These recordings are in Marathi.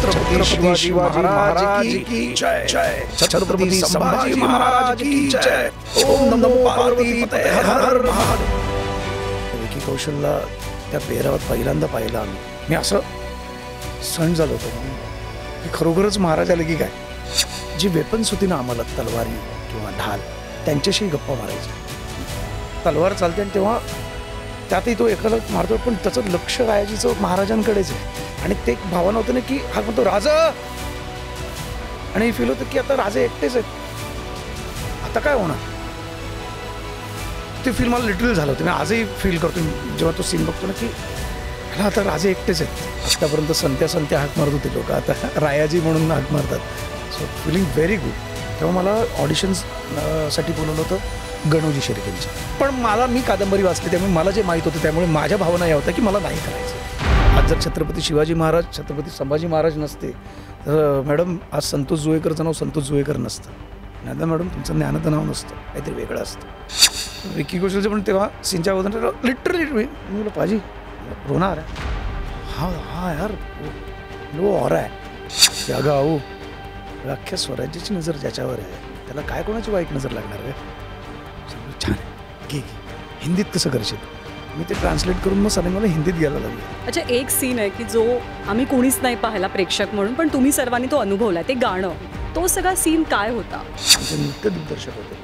छत्रपति शिवाजी महाराज की जय जय। छत्रपति संभाजी महाराज की जय। ओम नमो पार्वती पते हर हर महादेव। विकी कौशलला त्या पेहरावात पहिल्यांदा पाहिलं आम्ही. मी असं सण झालो होतो की खरोखरच महाराज आले की काय. जी वेपन्स होती ना आम्हाला, तलवारी किंवा ढाल, त्यांच्याशी गप्पा मारायची. तलवार चालते आणि तेव्हा त्यातही तो एकाला मारतो, पण त्याचं लक्ष रायाजीचं महाराजांकडेच आहे. आणि ते एक भावना होतं ना की हा म्हणतो राजा, आणि फील होतं की आता राजे एकटेच आहेत, आता काय होणार. ते फील मला लिटरल झालं होतं. मी आजही फील करतो जेव्हा तो सीन बघतो ना की ह्याला आता राजे एकटेच आहेत. आतापर्यंत संत्या हाक मारत होते लोक, आता रायाजी म्हणून हाक मारतात. So feeling very good. तेव्हा मला ऑडिशन्स साठी बोलवलं होतं गणोजी शेळकेंचं. पण मी कादंबरी वाचली, त्यामुळे मला जे माहीत होतं, त्यामुळे माझ्या भावना या होत्या की मला नाही करायचं. आज जर छत्रपती शिवाजी महाराज, छत्रपती संभाजी महाराज नसते तर मॅडम आज संतोष जुवेकरचं नाव संतोष जुवेकर नसतं. नाही तर मॅडम तुमचं ज्ञानाचं नाव नसतं, काहीतरी वेगळं असतं. विकी कौशलचं पण तेव्हा सीनच्या अगोदर लिटरली मी बोललो पाजी रोणार आहे. हा यार लो और आहे त्या गाऊ अख्ख्या स्वराज्याची नजर ज्याच्यावर आहे त्याला काय कोणाची वाईट नजर लागणार आहे. छान आहे, घे हिंदीत कसं करशील. मी ते ट्रान्सलेट करून मग सगळ्यांना मला हिंदीत घ्यायला लागले. अच्छा, एक सीन आहे की जो आम्ही कोणीच नाही पाहिला प्रेक्षक म्हणून, पण तुम्ही सर्वांनी तो अनुभवला. ते गाणं, तो सगळा सीन काय होता. आमचे नृत्य दिग्दर्शक होते,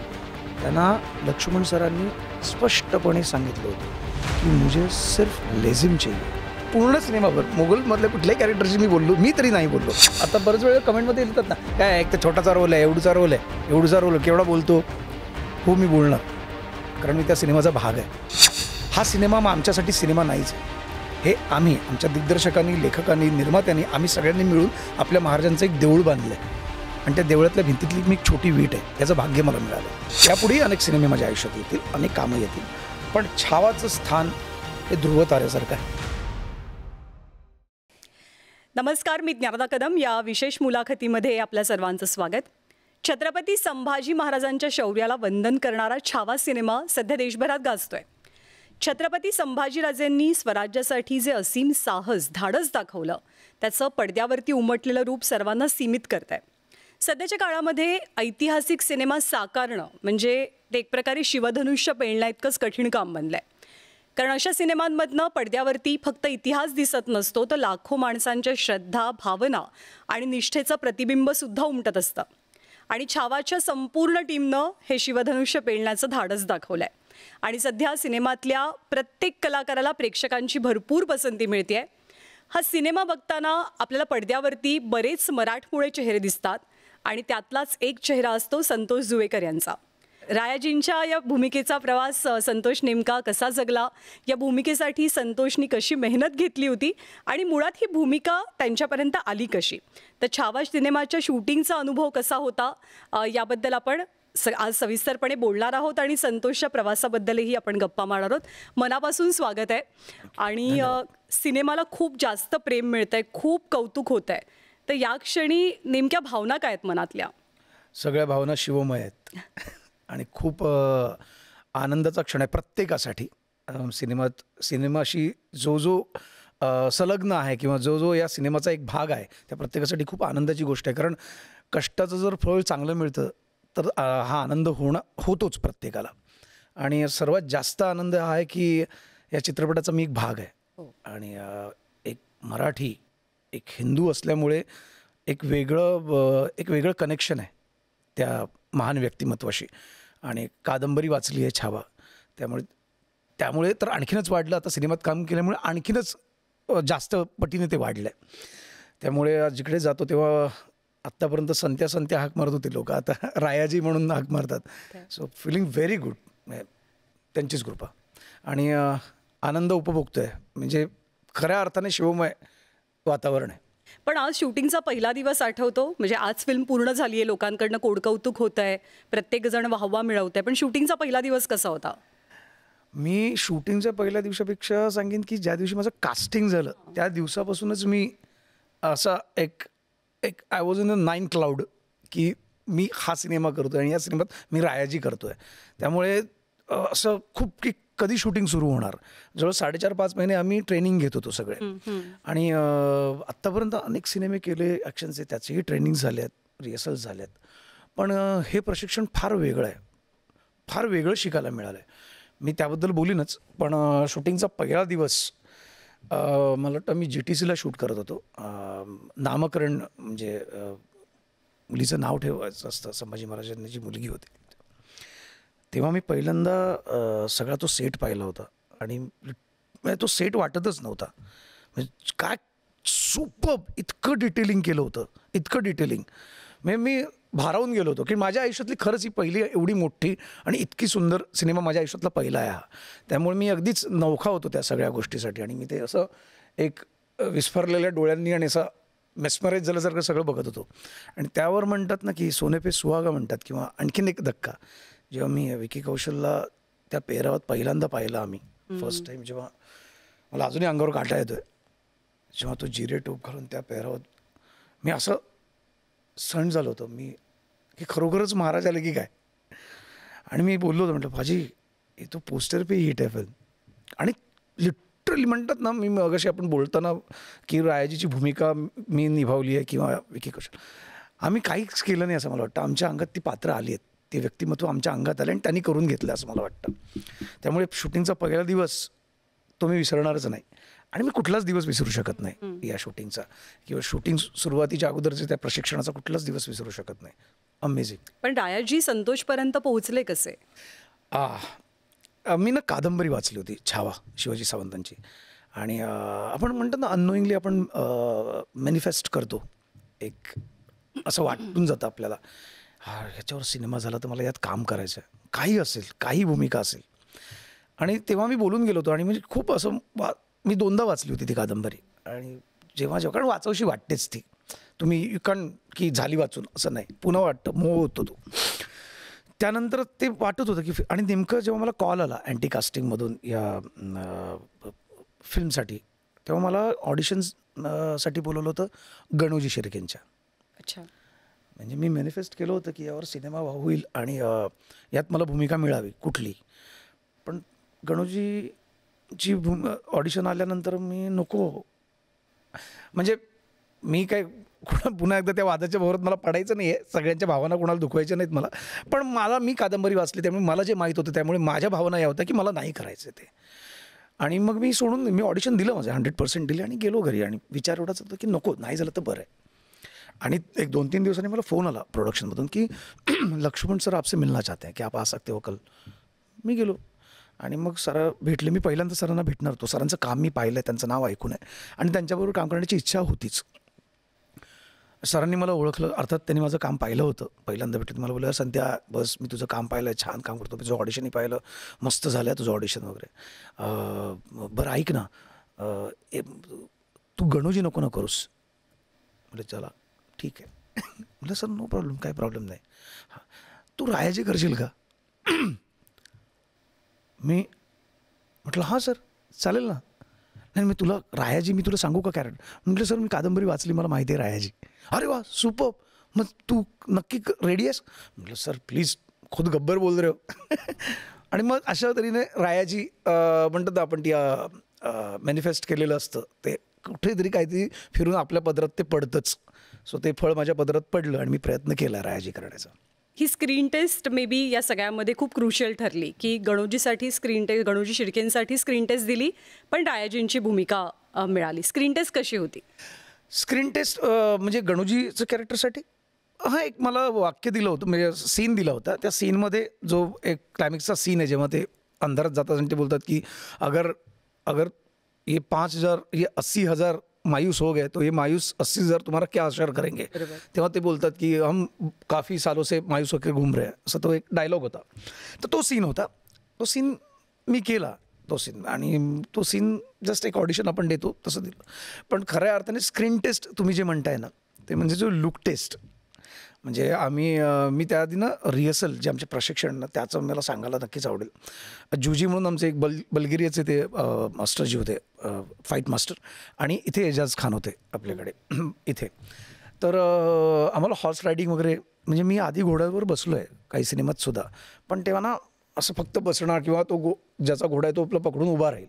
त्यांना लक्ष्मण सरांनी स्पष्टपणे सांगितलं होतं की मुझे सिर्फ लेझिम चाहिए. पूर्ण सिनेमाभर मोगलमधल्या कुठल्याही कॅरेक्टरशी मी बोललो, मी तरी नाही बोललो. आता बरेच वेळ कमेंटमध्ये येतात ना, काय एक तर छोटाचा रोल आहे, एवढूचा रोल आहे, एवढूचा रोल केवढा बोलतो. हो मी बोलणार, कारण मी त्या सिनेमाचा भाग आहे. हा सिनेमा मग आमच्यासाठी सिनेमा नाहीच आहे. हे आम्ही, आमच्या दिग्दर्शकांनी, लेखकांनी, निर्मात्यांनी, आम्ही सगळ्यांनी मिळून आपल्या महाराजांचं एक देऊळ बांधलं आहे. आणि त्या देवळातल्या भिंतीतली मी एक छोटी वीट आहे. याचं भाग्य मला मिळालं. यापुढेही अनेक सिनेमे माझ्या आयुष्यात येतील, अनेक कामं येतील, पण छावाचं स्थान हे ध्रुव ताऱ्यासारखं आहे. नमस्कार, मी ज्ञानदा कदम. या विशेष मुलाखतीमध्ये आपल्या सर्वांचं स्वागत. छत्रपती संभाजी महाराजांच्या शौर्याला वंदन करणारा छावा सिनेमा सध्या देशभरात गाजतोय. छत्रपती संभाजीराजेंनी स्वराज्यासाठी जे असीम साहस, धाडस दाखवलं, त्याचं पडद्यावरती उमटलेलं रूप सर्वांना सीमित करत आहे. सध्याच्या काळामध्ये ऐतिहासिक सिनेमा साकारणं म्हणजे ते एक प्रकारे शिवधनुष्य पेलण्या इतकंच कठीण काम बनलं आहे. कारण अशा सिनेमांमधनं पडद्यावरती फक्त इतिहास दिसत नसतो, तर लाखो माणसांच्या श्रद्धा, भावना आणि निष्ठेचं प्रतिबिंबसुद्धा उमटत असतं. आणि छावाच्या संपूर्ण टीमनं हे शिवधनुष्य पेलण्याचं धाडस दाखवलं आहे. आणि सध्या सिनेमातल्या प्रत्येक कलाकाराला प्रेक्षकांची भरपूर पसंती मिळते. हा सिनेमा बघताना आपल्याला पडद्यावरती बरेच मराठमोळे चेहरे दिसतात आणि त्यातलाच एक चेहरा असतो संतोष जुवेकर यांचा. रायाजींच्या या भूमिकेचा प्रवास संतोष नेमका कसा जगला, या भूमिकेसाठी संतोषनी कशी मेहनत घेतली होती आणि मुळात ही भूमिका त्यांच्यापर्यंत आली कशी, तर छावा सिनेमाच्या शूटिंगचा अनुभव कसा होता, याबद्दल आपण आज सविस्तरपणे बोलणार आहोत. आणि संतोषच्या प्रवासाबद्दलही आपण गप्पा मारणार आहोत. मनापासून स्वागत आहे. आणि सिनेमाला खूप जास्त प्रेम मिळत आहे, खूप कौतुक होत आहे, तर या क्षणी नेमक्या भावना काय आहेत मनातल्या. सगळ्या भावना शिवमय आहेत आणि खूप आनंदाचा क्षण आहे प्रत्येकासाठी. सिनेमाशी जो संलग्न आहे किंवा जो या सिनेमाचा एक भाग आहे, त्या प्रत्येकासाठी खूप आनंदाची गोष्ट आहे. कारण कष्टाचं जर फळ चांगलं मिळतं तर हा आनंद होतोच प्रत्येकाला. आणि सर्वात जास्त आनंद हा आहे की या चित्रपटाचा मी एक भाग आहे. आणि एक मराठी, एक हिंदू असल्यामुळे एक वेगळं कनेक्शन आहे त्या महान व्यक्तिमत्वाशी. आणि कादंबरी वाचली आहे छावा, त्यामुळे तर आणखीनच वाढलं. आता सिनेमात काम केल्यामुळे आणखीनच जास्त पटीने ते वाढलं आहे. त्यामुळे जिकडे जातो तेव्हा आत्तापर्यंत संत्या हाक मारत होते लोक, आता रायाजी म्हणून हाक मारतात. So feeling very good. त्यांचीच कृपा आणि आनंद उपभोगतो आहे. म्हणजे खऱ्या अर्थाने शिवमय वातावरण आहे. पण आज शूटिंगचा पहिला दिवस आठवतो, म्हणजे आज फिल्म पूर्ण झाली आहे, लोकांकडनं कोडकौतुक होत आहे, प्रत्येकजण वाहवा मिळवत आहे, पण शूटिंगचा पहिला दिवस कसा होता. मी शूटिंगच्या पहिल्या दिवसापेक्षा सांगेन की ज्या दिवशी माझं कास्टिंग झालं त्या दिवसापासूनच मी असा एक I was in a 9 cloud की मी हा सिनेमा करतो आहे आणि या सिनेमात मी रायाजी करतो आहे. त्यामुळे असं खूप की कधी शूटिंग सुरू होणार. जवळ 4.5 महिने आम्ही ट्रेनिंग घेत होतो सगळे. आणि आत्तापर्यंत अनेक सिनेमे केले ॲक्शनचे, त्याचेही ट्रेनिंग झाले आहेत, रिहर्सल्स झाले आहेत. पण हे प्रशिक्षण फार वेगळं आहे, फार वेगळं शिकायला मिळालं आहे. मी त्याबद्दल बोलीनच. पण शूटिंगचा पहिला दिवस मला वाटतं मी GTCला शूट करत होतो. नामकरण म्हणजे मुलीचं नाव ठेवायचं असतं, संभाजी महाराजांनी जी मुलगी होती. तेव्हा मी पहिल्यांदा सगळा तो सेट पाहिला होता आणि तो सेट वाटतच नव्हता. म्हणजे काय सुपर्ब, इतकं डिटेलिंग केलं होतं, इतकं डिटेलिंग. म्हणजे मी भारावून गेलो होतो की माझ्या आयुष्यातली खरंच ही पहिली एवढी मोठी आणि इतकी सुंदर सिनेमा माझ्या आयुष्यातला पहिला आहे हा. त्यामुळे मी अगदीच नवखा होतो त्या सगळ्या गोष्टीसाठी. आणि मी ते असं एक विस्फारलेल्या डोळ्यांनी आणि असं मेस्मराईज झाल्यासारखं सगळं बघत होतो. आणि त्यावर म्हणतात ना की सोने पे सुहागा म्हणतात. किंवा आणखीन एक धक्का, जेव्हा मी विकी कौशलला त्या पेहरावात पहिल्यांदा पाहिलं आम्ही फर्स्ट टाईम, जेव्हा मला अजूनही अंगावर काटा येतो आहे, जेव्हा तो जिरे टोप घालून त्या पेहरावात, मी असं सण झालं होतं मी की खरोखरच महाराज आले की काय. आणि मी बोललो होतो, म्हटलं भाजी हे तो पोस्टर पे हिट आहे फिल्म. आणि लिटरली म्हणतात ना, मी मगाशी आपण बोलताना की रायाजीची भूमिका मी निभावली आहे किंवा विकी कौशल, आम्ही काहीच केलं नाही असं मला वाटतं. आमच्या अंगात ती पात्र आली आहेत, ते व्यक्तिमत्व आमच्या अंगात आलं आणि त्यांनी करून घेतलं असं मला वाटतं. त्यामुळे शूटिंगचा पहिला दिवस तो मी विसरणारच नाही. आणि मी कुठलाच दिवस विसरू शकत नाही या शूटिंगचा, किंवा शूटिंग सुरुवातीच्या अगोदरचे त्या प्रशिक्षणाचा कुठलाच दिवस विसरू शकत नाही. अमेझिंग. पण रायाजी संतोषपर्यंत पोहोचले कसे? मी ना कादंबरी वाचली होती छावा शिवाजी सावंतांची. आणि आपण म्हणतो ना अननोईंगली आपण मॅनिफेस्ट करतो, एक असं वाटून जातं आपल्याला, ह्याच्यावर सिनेमा झाला तर मला यात काम करायचं आहे, काही असेल, काही भूमिका असेल. आणि तेव्हा मी बोलून गेलो होतो. आणि म्हणजे खूप असं मी 2दा वाचली होती ती कादंबरी. आणि जेव्हा कारण वाचावशी वाटतेच ती, तुम्ही यू कॅन की झाली वाचून असं नाही, पुन्हा वाटतं, मोह होतो तो. त्यानंतर ते वाटत होतं की आणि नेमकं जेव्हा मला कॉल आला अँटी कास्टिंगमधून या फिल्मसाठी, तेव्हा मला ऑडिशन्स साठी बोलवलं होतं गणोजी शिर्केंच्या. अच्छा. म्हणजे मी मॅनिफेस्ट केलं होतं की यावर सिनेमा होईल आणि यात मला भूमिका मिळावी कुठली. पण गणोजीची ऑडिशन आल्यानंतर मी नको, म्हणजे मी काय पुन्हा एकदा त्या वादाच्या भोवरात मला पडायचं नाही आहे, सगळ्यांच्या भावना कोणाला दुखवायच्या नाहीत मला. पण मी कादंबरी वाचली त्यामुळे मला जे माहीत होतं, त्यामुळे माझ्या भावना या होत्या की मला नाही करायचं ते. आणि मग मी ऑडिशन दिलं, माझं 100% दिले आणि गेलो घरी. आणि विचार एवढाच होता की नको, नाही झालं तर बरं आहे. आणि एक 2-3 दिवसांनी मला फोन आला प्रोडक्शनमधून की लक्ष्मण सर आपसे मिलना चाहते हैं, क्या आप आ सकते हो कल. मी गेलो आणि मग सर भेटले. मी पहिल्यांदा सरांना भेटणार होतो. सरांचं काम मी पाहिलं आहे, त्यांचं नाव ऐकून आहे आणि त्यांच्याबरोबर काम करण्याची इच्छा होतीच. सरांनी मला ओळखलं, अर्थात त्यांनी माझं काम पाहिलं होतं. पहिल्यांदा भेटलं मला बोललं, संध्या बस मी तुझं काम पाहिलं आहे, छान काम करतो, तुझं ऑडिशनही पाहिलं, मस्त झालं आहे तुझं ऑडिशन वगैरे. बरं ऐक ना, तू गणोजी नको ना करूस. म्हणजे चला ठीक आहे. म्हटलं सर नो प्रॉब्लेम, काही प्रॉब्लेम नाही. हां, तू रायाजी करशील का? मी म्हटलं हां सर चालेल ना. नाही मी तुला सांगू का कॅरेक्टर? म्हटलं सर मी कादंबरी वाचली, मला माहिती आहे रायाजी. अरे वा सुपर्ब, मग तू नक्की रेडी आहेस? म्हटलं सर प्लीज खुद गब्बर बोल रहे हो. आणि मग अशा तऱ्हेने रायाजी म्हणतात ना आपण ती मॅनिफेस्ट केलेलं असतं, ते कुठेतरी काहीतरी फिरून आपल्या पदरात ते पडतंच. सो ते फळ माझ्या पदरात पडलं आणि मी प्रयत्न केला रायाजी करण्याचा. ही स्क्रीन टेस्ट मे बी या सगळ्यामध्ये खूप क्रुशियल ठरली की गणोजीसाठी स्क्रीन टेस्ट, गणोजी शिर्केंसाठी स्क्रीन टेस्ट दिली, पण रायाजींची भूमिका मिळाली. स्क्रीन टेस्ट कशी होती? स्क्रीन टेस्ट म्हणजे गणोजीचं कॅरेक्टरसाठी हां एक मला वाक्य दिलं होतं, म्हणजे सीन दिला होता. त्या सीनमध्ये जो एक क्लायमॅक्सचा सीन आहे, जेव्हा ते अंधारात जातात आणि ते बोलतात की अगर अगर ये 5,000 ये 80,000 मायूस हो गए तो ये मायूस 80,000 तुम्हारा क्या असर करेंगे. तेव्हा ते बोलतात की हम काफ़ी सालों से मायूस होकर घूम रहे हैं, असा तो एक डायलॉग होता. तर तो सीन होता, तो सीन मी केला तो सीन. आणि तो सीन जस्ट एक ऑडिशन आपण देतो तसं दिलं. पण खऱ्या अर्थाने स्क्रीन टेस्ट तुम्ही जे म्हणताय ना, ते म्हणजे जो लुक टेस्ट, म्हणजे मी त्याआधी ना रिहर्सल जे आमचे प्रशिक्षण ना त्याचं मला सांगायला नक्कीच आवडेल. जुजी म्हणून आमचे एक बल्गेरियाचे ते मास्टरजी होते, फाईट मास्टर, आणि इथे एजाज खान होते आपल्याकडे इथे. तर आम्हाला हॉर्स रायडिंग वगैरे, म्हणजे मी आधी घोड्यावर बसलो आहे काही सिनेमात सुद्धा, पण तेव्हा ना असं फक्त बसणार किंवा तो ज्याचा घोडा आहे तो आपला पकडून उभा राहील.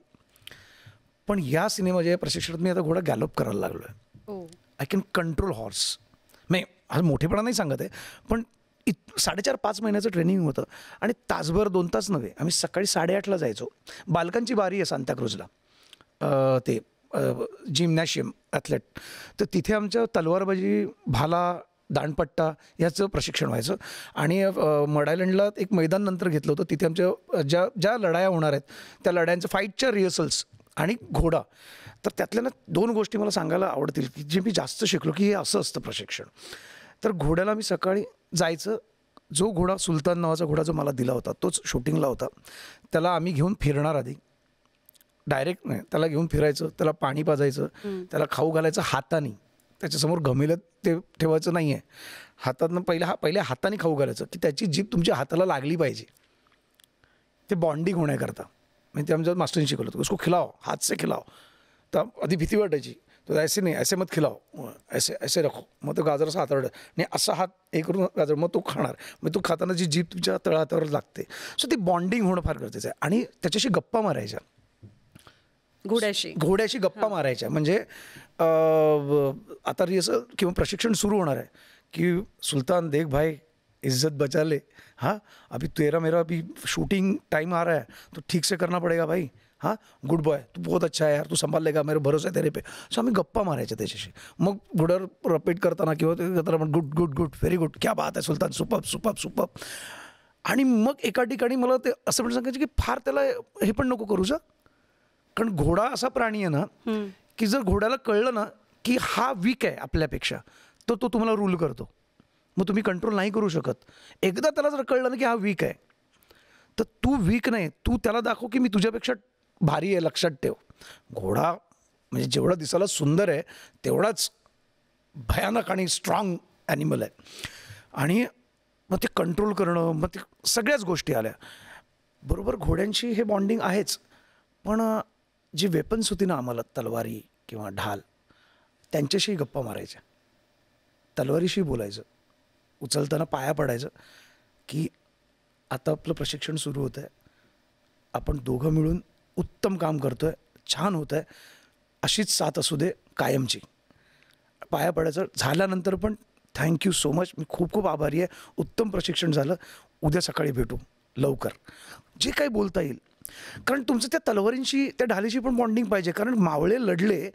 पण या सिनेमाच्या प्रशिक्षणात मी आता घोडा गॅलप करायला लागलो आहे. I can control horse. नाही हा मोठेपणा नाही सांगत आहे, पण 4.5-5 महिन्याचं ट्रेनिंग होतं आणि तासभर 2 तास नव्हे. आम्ही सकाळी 8:30ला जायचो. बालकांची बारी आहे सांताक्रूजला, ते जिम्नॅशियम ॲथलेट. तर तिथे आमच्या तलवारबाजी, भाला, दांडपट्टा याचं प्रशिक्षण व्हायचं. आणि मड आयलंडला एक मैदान नंतर घेतलं होतं. तिथे आमच्या ज्या लढाया होणार आहेत त्या लढायांच्या फाईटच्या रिहर्सल्स आणि घोडा. तर त्यातल्या ना 2 गोष्टी मला सांगायला आवडतील की जे मी जास्त शिकलो की हे असं असतं प्रशिक्षण. तर घोड्याला मी सकाळी जायचं. जो घोडा सुलतान नावाचा घोडा जो मला दिला होता तोच शूटिंगला होता. त्याला आम्ही घेऊन फिरणार आधी. डायरेक्ट नाही, त्याला घेऊन फिरायचं, त्याला पाणी पाजायचं, त्याला खाऊ घालायचं हाताने. त्याच्यासमोर घमेलं ते ठेवायचं नाही आहे. हातातनं पहिले हाताने खाऊ घालायचं की त्याची जीभ तुमच्या हाताला लागली पाहिजे. ते बॉन्डिंग होण्याकरता. म्हणजे ते आमच्या मास्टरने शिकवलं होतं, उसको खिलाओ, हात से खिलाओ. तर आधी भीती वाटायची, तो ऐसे नाही, ऐसे मत खिलाओ, ऐसे ऐसे रखो. मग तो गाजर असा हातावर नाही, असा हात हे करून गाजर, मग तो खाणार. मग तो खाताना जी जीभ तुमच्या तळहातावर लागते. सो ती बॉन्डिंग होणं फार गरजेचं आहे. आणि त्याच्याशी गप्पा मारायच्या, घोड्याशी गप्पा मारायच्या. म्हणजे आता रिहर्सल किंवा प्रशिक्षण सुरू होणार आहे की सुल्तान देख भाई, इज्जत बचा ले, हाँ अभी तेरा मेरा अभी शूटिंग टाइम आ रहा है, तो ठीक से करना पड़ेगा भाई. हाँ गुड बॉय, तू बहुत अच्छा है यार, तू संभाल लेगा, मेरे भरोसा है तेरे पे. सो आम्ही गप्पा मारायच्या त्याच्याशी. मग घोड्यावर रिपीट करताना किंवा ते करताना good good good, very good, क्या बात आहे सुलतान, सुपर्ब सुपर्ब सुपर्ब. आणि मग एका ठिकाणी मला ते असं पण सांगायचं की फार त्याला हे पण नको करू जा. कारण घोडा असा प्राणी आहे ना की जर घोड्याला कळलं ना की हा वीक आहे आपल्यापेक्षा, तर तो तुम्हाला रूल करतो. मग तुम्ही कंट्रोल नाही करू शकत. एकदा त्याला जर कळलं ना की हा वीक आहे, तर तू वीक नाही, तू त्याला दाखव की मी तुझ्यापेक्षा भारी आहे, लक्षात ठेव. घोडा म्हणजे जेवढा दिसायला सुंदर आहे तेवढाच भयानक आणि स्ट्रॉंग ॲनिमल आहे. आणि मग ते कंट्रोल करणं, मग ते सगळ्याच गोष्टी आल्या. बरोबर घोड्यांशी हे बॉन्डिंग आहेच, पण जी वेपन्स होती ना आम्हाला, तलवारी किंवा ढाल, त्यांच्याशी गप्पा मारायच्या, तलवारीशी बोलायचं, उचलताना पाया पडायचं की आता आपलं प्रशिक्षण सुरू होतं आहे, आपण दोघं मिळून उत्तम काम करतो आहे, छान होतं आहे, अशीच साथ असू दे कायमची. पाया पडायचं. झाल्यानंतर पण थँक्यू सो मच, मी खूप खूप आभारी आहे, उत्तम प्रशिक्षण झालं, उद्या सकाळी भेटू लवकर, जे काही बोलता येईल. कारण तुमचं त्या तलवारींशी, त्या ढालीशी पण बॉन्डिंग पाहिजे. कारण मावळे लढले,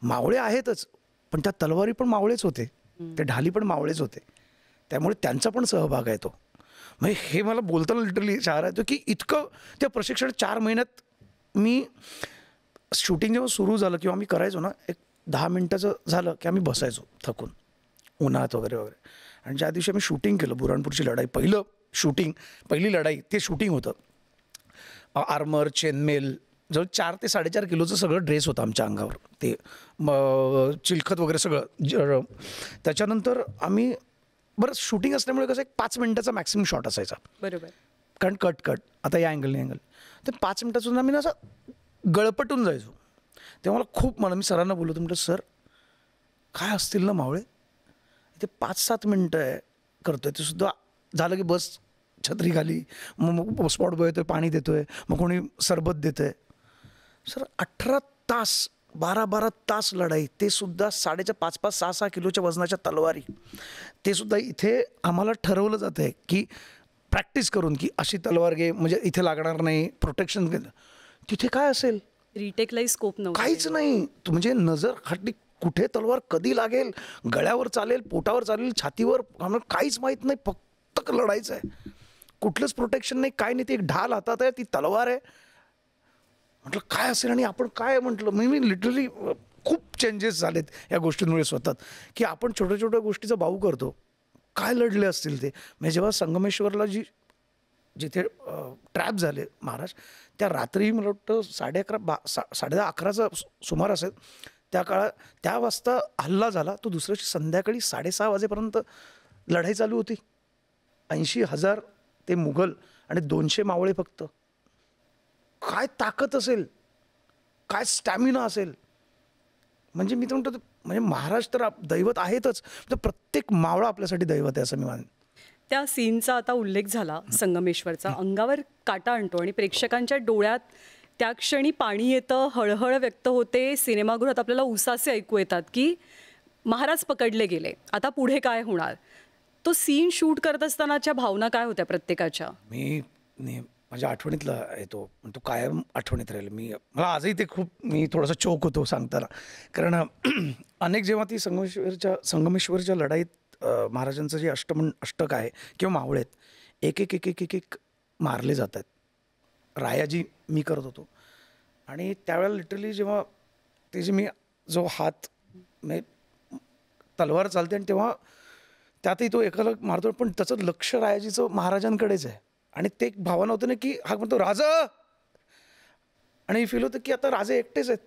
मावळे आहेतच, पण त्या तलवारी पण मावळेच होते, ते ढाली पण मावळेच होते. त्यामुळे त्यांचा पण सहभाग आहे तो. म्हणजे हे मला बोलताना लिटरली शहर येतो की इतकं त्या प्रशिक्षण 4 महिन्यात मी शूटिंग जेव्हा सुरू झालं किंवा आम्ही करायचो ना, एक 10 मिनटाचं झालं की आम्ही बसायचो थकून उन्हात वगैरे वगैरे. आणि ज्या दिवशी आम्ही शूटिंग केलं, बुऱ्हाणपूरची लढाई, पहिली लढाई ते शूटिंग होतं. आर्मर, चेनमेल, जवळ 4 ते 4.5 किलोचं सगळं ड्रेस होतं आमच्या अंगावर, ते चिलखत वगैरे सगळं. त्याच्यानंतर आम्ही बरं शूटिंग असल्यामुळे कसं एक 5 मिनटाचा मॅक्सिमम शॉट असायचा. बरोबर. कारण कट आता या अँगलने अँगल, तर 5 मिनटाचं आम्ही ना असं गळपटून जायचो. तेव्हा मी सरांना बोलतो, म्हटलं सर काय असतील ना मावळे, इथे 5-7 मिनटं आहे करतोय, ते सुद्धा झालं की बस छत्री खाली, मग स्पॉट बॉय येतोय, पाणी देतोय, मग कोणी सरबत देतंय. सर 18 तास, 12-12 तास लढाई, ते सुद्धा 5.5, 6 किलोच्या वजनाच्या तलवारी. ते सुद्धा इथे आम्हाला ठरवलं जातं आहे की प्रॅक्टिस करून की अशी तलवार घे म्हणजे इथे लागणार नाही, प्रोटेक्शन. तिथे काय असेल, रिटेकलाही स्कोप नव्हता, काहीच नाही. म्हणजे नजर हटली, कुठे तलवार कधी लागेल, गळ्यावर चालेल, पोटावर चालेल, छातीवर, आम्हाला काहीच माहीत नाही, फक्त लढायचं आहे. कुठलंच प्रोटेक्शन नाही, काय नाही. ती एक ढाल हातात आहे, ती तलवार आहे. म्हटलं काय असेल, आणि आपण काय म्हटलं, मी लिटरली खूप चेंजेस झालेत या गोष्टींमुळे स्वतः, की आपण छोट्या छोट्या गोष्टीचा बाऊ करतो. काय लढले असतील ते. म्हणजे जेव्हा संगमेश्वरला जिथे ट्रॅप झाले महाराज, त्या रात्री मला वाटतं 10:30 सुमार असेल, त्या वाजता हल्ला झाला. तो दुसऱ्या संध्याकाळी 6:30 वाजेपर्यंत लढाई चालू होती. 80,000 ते मुघल आणि 200 मावळे फक्त. काय ताकद असेल, काय स्टॅमिना असेल. म्हणजे मी तर म्हणतो, म्हणजे महाराज तर दैवत आहेतच, तर प्रत्येक मावळा आपल्यासाठी दैवत आहे असं मी मानेन. त्या सीनचा आता उल्लेख झाला संगमेश्वरचा, अंगावर काटा आणतो आणि प्रेक्षकांच्या डोळ्यात त्या क्षणी पाणी येतं, हळहळ व्यक्त होते. सिनेमागृहात आपल्याला उसासे ऐकू येतात की महाराज पकडले गेले, आता पुढे काय होणार. तो सीन शूट करत असतानाच्या भावना काय होत्या प्रत्येकाच्या? माझ्या आठवणीतला आहे तो, पण तो कायम आठवणीत राहील. मला आजही ते मी थोडासा चोक होतो सांगताना, कारण अनेक जेव्हा ती संगमेश्वरच्या लढाईत महाराजांचं जे अष्टक आहे किंवा मावळे आहेत, एक एक एक एक एक एक मारले जातात. रायाजी मी करत होतो आणि त्यावेळेला लिटरली जेव्हा मी जो हात तलवार चालते आणि तेव्हा त्यातही तो एकाला मारतो, पण त्याचं लक्ष रायाजीचं महाराजांकडेच आहे. आणि ते एक भावना होतं ना की हा म्हणतो राजा, आणि फील होतं की आता राजे एकटेच आहेत,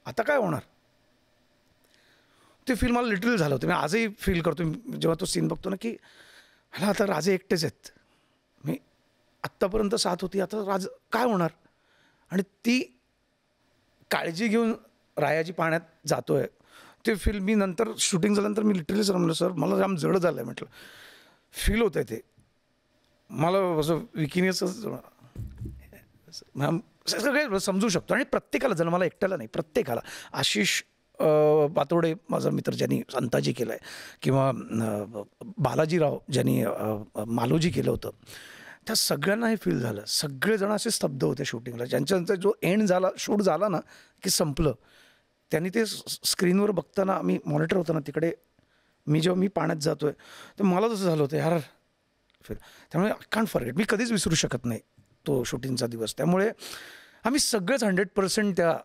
आता काय होणार. ते फील मला लिटरली झालं होतं. मी आजही फील करतो जेव्हा तो सीन बघतो ना की ह्याला आता राजे एकटेच आहेत, मी आत्तापर्यंत साथ होती, आता काय होणार. आणि ती काळजी घेऊन रायाजी पाण्यात जातोय ते फील मी नंतर शूटिंग झाल्यानंतर मी लिटरलीच म्हणलं, सर मला जाम जड झालं आहे म्हटलं, फील होतं आहे ते मला असं विकीने असं सगळे समजू शकतो. आणि प्रत्येकाला, जर मला एकट्याला नाही, प्रत्येकाला. आशिष पातोडे माझा मित्र ज्यांनी अंताजी केलं आहे, किंवा बालाजीराव ज्यांनी मालोजी केलं होतं, त्या सगळ्यांना हे फील झालं. सगळेजण असे स्तब्ध होते शूटिंगला. ज्यांचा जो एंड झाला, शूट झाला ना की संपलं, त्यांनी ते स्क्रीनवर बघताना, मी मॉनिटर होताना तिकडे, जेव्हा मी पाण्यात जातोय तर मला तसं झालं होतं यार. त्यामुळे आय कांट फॉरगेट, मी कधीच विसरू शकत नाही तो शूटिंगचा दिवस. त्यामुळे आम्ही सगळेच 100% त्या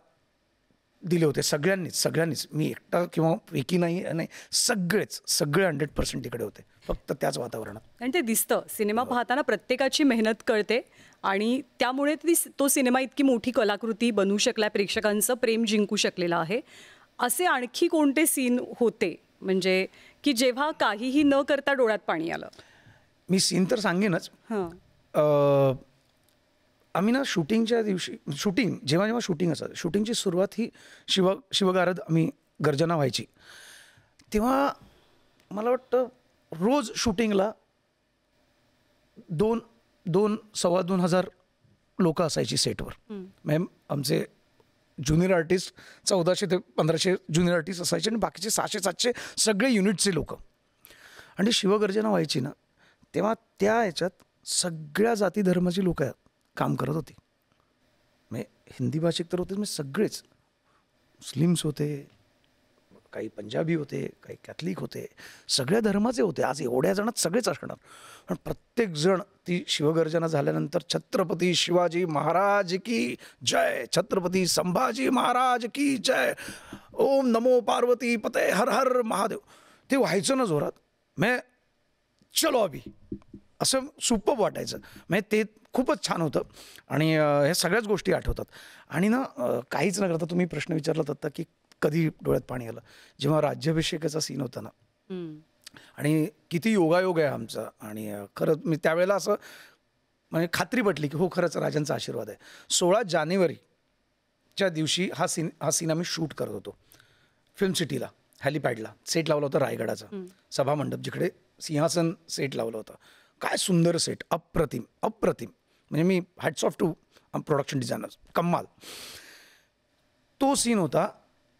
दिले होते, सगळ्यांनीच. मी एकटा किंवा विकी नाही, सगळे 100% तिकडे होते, फक्त त्याच वातावरणात. आणि ते दिसतं सिनेमा पाहताना, प्रत्येकाची मेहनत कळते आणि त्यामुळे तो सिनेमा इतकी मोठी कलाकृती बनवू शकला, प्रेक्षकांचं प्रेम जिंकू शकलेला आहे. असे आणखी कोणते सीन होते म्हणजे की जेव्हा काहीही न करता डोळ्यात पाणी आलं? मी सीन तर सांगेनच. आम्ही ना शूटिंगच्या दिवशी, जेव्हा शूटिंग असतं, शूटिंगची सुरुवात ही शिवगारद आम्ही गर्जना व्हायची, तेव्हा मला वाटतं रोज शूटिंगला 2,000-2,200 लोक असायची सेटवर. मॅम आमचे ज्युनियर आर्टिस्ट 1400 ते 1500 ज्युनियर आर्टिस्ट असायचे, आणि बाकीचे 600-700 सगळे युनिटचे लोक. आणि शिवगर्जना व्हायची ना, तेव्हा त्या ह्याच्यात सगळ्या जाती धर्माची लोक काम करत होती. म्हणजे हिंदी भाषिक तर होते, म्हणजे सगळेच मुस्लिम्स होते, काही पंजाबी होते, काही कॅथलिक होते, सगळ्या धर्माचे होते. आज एवढ्या जणात सगळेच असणार, पण प्रत्येकजण ती शिवगर्जना झाल्यानंतर छत्रपती शिवाजी महाराज की जय, छत्रपती संभाजी महाराज की जय, ओम नमो पार्वती पते, हर हर महादेव, ते व्हायचं ना जोरात. चलो अभि, असं सुपर वाटायचं. म्हणजे ते खूपच छान होतं. आणि ह्या सगळ्याच गोष्टी आठवतात. आणि ना काहीच न करता, तुम्ही प्रश्न विचारलात आता की कधी डोळ्यात पाणी आलं, जेव्हा राज्याभिषेकाचा सीन होता ना, आणि किती योगायोग आहे आमचा. आणि खरंच मी त्यावेळेला असं म्हणजे खात्री पटली की हो, खरंच राजांचा आशीर्वाद आहे. 16 जानेवारीच्या दिवशी हा सीन आम्ही शूट करत होतो फिल्म सिटीला, हॅलिपॅडला सेट लावला होता, रायगडाचा सभामंडप, जिकडे सिंहासन सेट लावलं होतं. काय सुंदर सेट, अप्रतिम. म्हणजे मी hats off to production designers, कमाल. तो सीन होता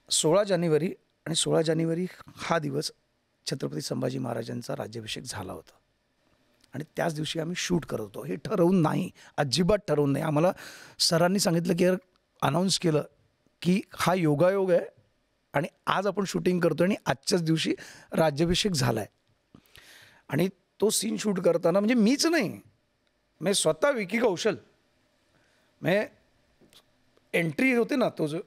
16 जानेवारी, आणि 16 जानेवारी हा दिवस छत्रपती संभाजी महाराजांचा राज्याभिषेक झाला होता. आणि त्याच दिवशी आम्ही शूट करत होतो. हे ठरवून नाही, अजिबात ठरवून नाही. आम्हाला सरांनी सांगितलं की अनाऊन्स केलं की हा योगायोग आहे, आणि आज आपण शूटिंग करतो, आणि आजच्याच दिवशी राज्याभिषेक झाला आहे. आणि तो सीन शूट करताना म्हणजे मीच नाही, मी स्वतः विकी कौशल, एंट्री होते ना, तो जो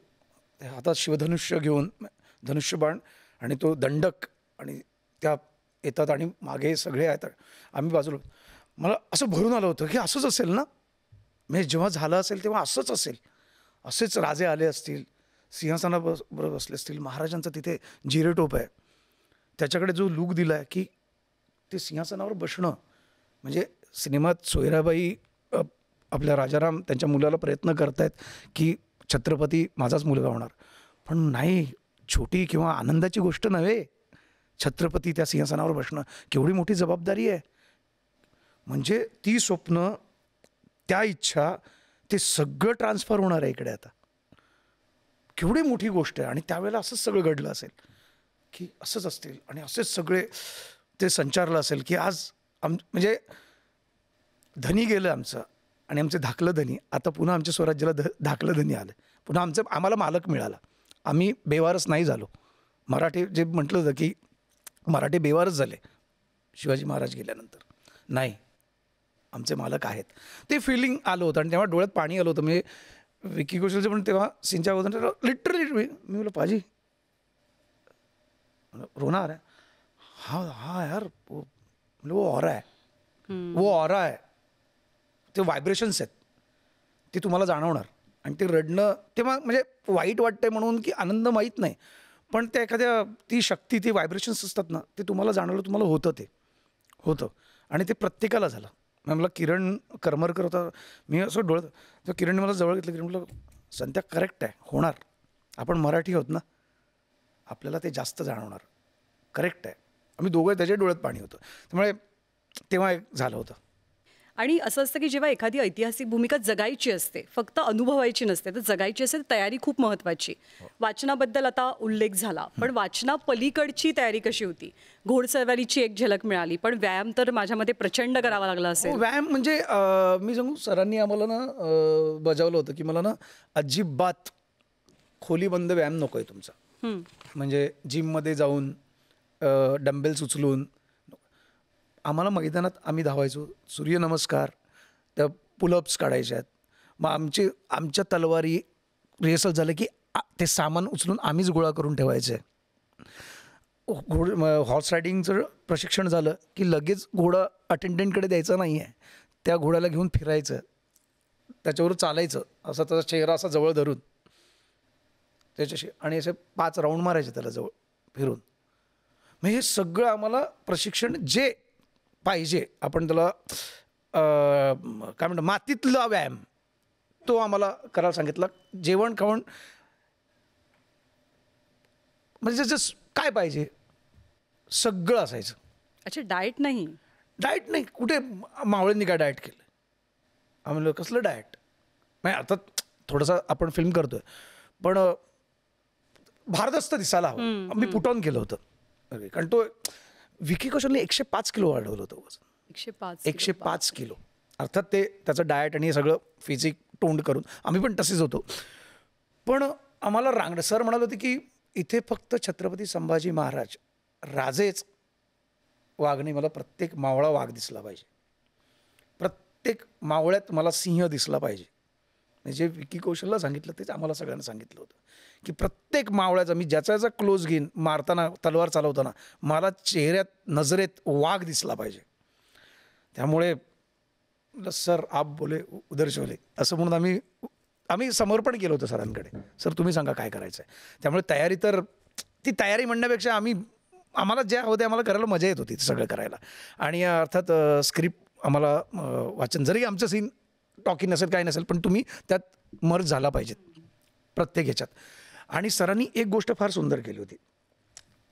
हातात शिवधनुष्य घेऊन, धनुष्यबाण आणि तो दंडक, आणि त्या येतात आणि मागे सगळे आहेत, आम्ही बाजूला. मला असं भरून आलं होतं की असंच असेल ना, म्हणजे जेव्हा झालं असेल तेव्हा असंच असेल, असेच राजे आले असतील, सिंहासनाबरोबर बसले असतील. महाराजांचं तिथे जिरेटोप आहे, त्याच्याकडे जो लूक दिला आहे की ते सिंहासनावर बसणं, म्हणजे सिनेमात सोयराबाई आपल्या राजाराम त्यांच्या मुलाला प्रयत्न करतायत की छत्रपती माझाच मुलगा होणार, पण नाही, छोटी किंवा आनंदाची गोष्ट नव्हे, छत्रपती त्या सिंहासनावर बसणं केवढी मोठी जबाबदारी आहे. म्हणजे ती स्वप्न, त्या इच्छा, ते सगळं ट्रान्सफर होणार आहे इकडे आता. केवढी मोठी गोष्ट आहे. आणि त्यावेळेला असंच सगळं घडलं असेल की असंच असतील आणि असेच सगळे ते संचारलं असेल की आज म्हणजे धनी गेलं आमचं आणि आमचे धाकलं धनी, आता पुन्हा आमच्या स्वराज्याला धाकलं धनी आलं, पुन्हा आम्हाला मालक मिळाला. आम्ही बेवारस नाही झालो. मराठी जे म्हटलं होतं की मराठी बेवारस झाले शिवाजी महाराज गेल्यानंतर, नाही, आमचे मालक आहेत. ते फिलिंग आलं होतं आणि तेव्हा डोळ्यात पाणी आलं होतं. म्हणजे विकी कौशलचं पण तेव्हा सीनच्या अगोदर लिटरली मी बोललो पाजी रोना है. हाँ हाँ यार, वो ऑरा है, वो ऑरा आहे, ते व्हायब्रेशन्स आहेत, ते तुम्हाला जाणवणार. आणि ते रडणं तेव्हा म्हणजे वाईट वाटतंय म्हणून की आनंद माहीत नाही, पण त्या एखाद्या ती शक्ती, ती व्हायब्रेशन्स असतात ना, ते तुम्हाला जाणवलं, तुम्हाला होतं, ते होतं. आणि ते प्रत्येकाला झालं. मग मला किरण करमरकर होता, मी असं डोळत, तर किरणने मला जवळ घेतलं. किरण म्हटलं संध्या करेक्ट आहे, होणार, आपण मराठी आहोत ना, आपल्याला ते जास्त जाणवणार, करेक्ट आहे. आम्ही दोघं त्याच्या डोळ्यात पाणी होतं. त्यामुळे तेव्हा एक झालं होतं. आणि असं असतं की जेव्हा एखादी ऐतिहासिक भूमिका जगायची असते, फक्त अनुभवायची नसते, तर जगायची असेल तयारी खूप महत्त्वाची. वाचनाबद्दल आता उल्लेख झाला, पण वाचना पलीकडची तयारी कशी होती? घोडसवारीची एक झलक मिळाली, पण व्यायाम तर माझ्या मते प्रचंड करावा लागला असेल. व्यायाम म्हणजे मी सांगू, सरांनी आम्हाला ना बजावलं होतं की मला ना अजिबात खोलीबंद व्यायाम नको आहे तुमचा. म्हणजे जिममध्ये जाऊन डंबेल्स उचलून, आम्हाला मैदानात आम्ही धावायचो, सूर्यनमस्कार, त्या पुलअप्स काढायच्या आहेत. मग आमच्या तलवारी रिहर्सल झालं की ते सामान उचलून आम्हीच गोळा करून ठेवायचं आहे. हॉर्स रायडिंगचं प्रशिक्षण झालं की लगेच घोडा अटेंडंटकडे द्यायचा नाही आहे, त्या घोड्याला घेऊन फिरायचं, त्याच्यावर चालायचं, असा त्याचा चेहरा असा जवळ धरून त्याच्याशी, आणि असे 5 राऊंड मारायचे त्याला जवळ फिरून. मग हे सगळं आम्हाला प्रशिक्षण जे पाहिजे, आपण त्याला काय म्हणतो मातीतला व्यायाम, तो आम्हाला करायला सांगितला. जेवण खावण म्हणजे जसं काय पाहिजे सगळं असायचं. अच्छा, डाएट नाही? डाएट नाही, कुठे मावळ्यांनी काय डाएट केलं. आम्ही म्हणलं कसलं डाएट नाही. आता थोडंसं आपण फिल्म करतोय, पण भारदस्त दिसायला हवं. मी पुट ऑन केलं होतं, कारण तो विकी कौशलने 105 किलो वाढवलं होतं वजन. 105 किलो. अर्थात ते त्याचं डाएट आणि हे सगळं फिजिक टोंड करून आम्ही पण तसेच होतो. पण आम्हाला सर म्हणाले होते की इथे फक्त छत्रपती संभाजी महाराज राजेच वाघ नाही, मला प्रत्येक मावळा वाघ दिसला पाहिजे, प्रत्येक मावळ्यात मला सिंह दिसला पाहिजे. म्हणजे विकी कौशलला सांगितलं तेच आम्हाला सगळ्यांना सांगितलं होतं की प्रत्येक मावळ्याचा, मी ज्याचा क्लोज घेईन, मारताना तलवार चालवताना मला चेहऱ्यात नजरेत वाघ दिसला पाहिजे. त्यामुळे सर आप बोले उधर चले असं म्हणून आम्ही समर्पण केलं होतं सरांकडे. सर तुम्ही सांगा काय करायचं आहे. त्यामुळे तयारी तर ती तयारी म्हणण्यापेक्षा आम्हाला ज्या होते आम्हाला करायला मजा येत होती सगळं करायला. आणि अर्थात स्क्रिप्ट आम्हाला वाचन, जरी आमचं सीन टॉकिंग नसेल काय नसेल, पण तुम्ही त्यात मर्ज झाला पाहिजेत प्रत्येक ह्याच्यात. आणि सरांनी एक गोष्ट फार सुंदर केली होती,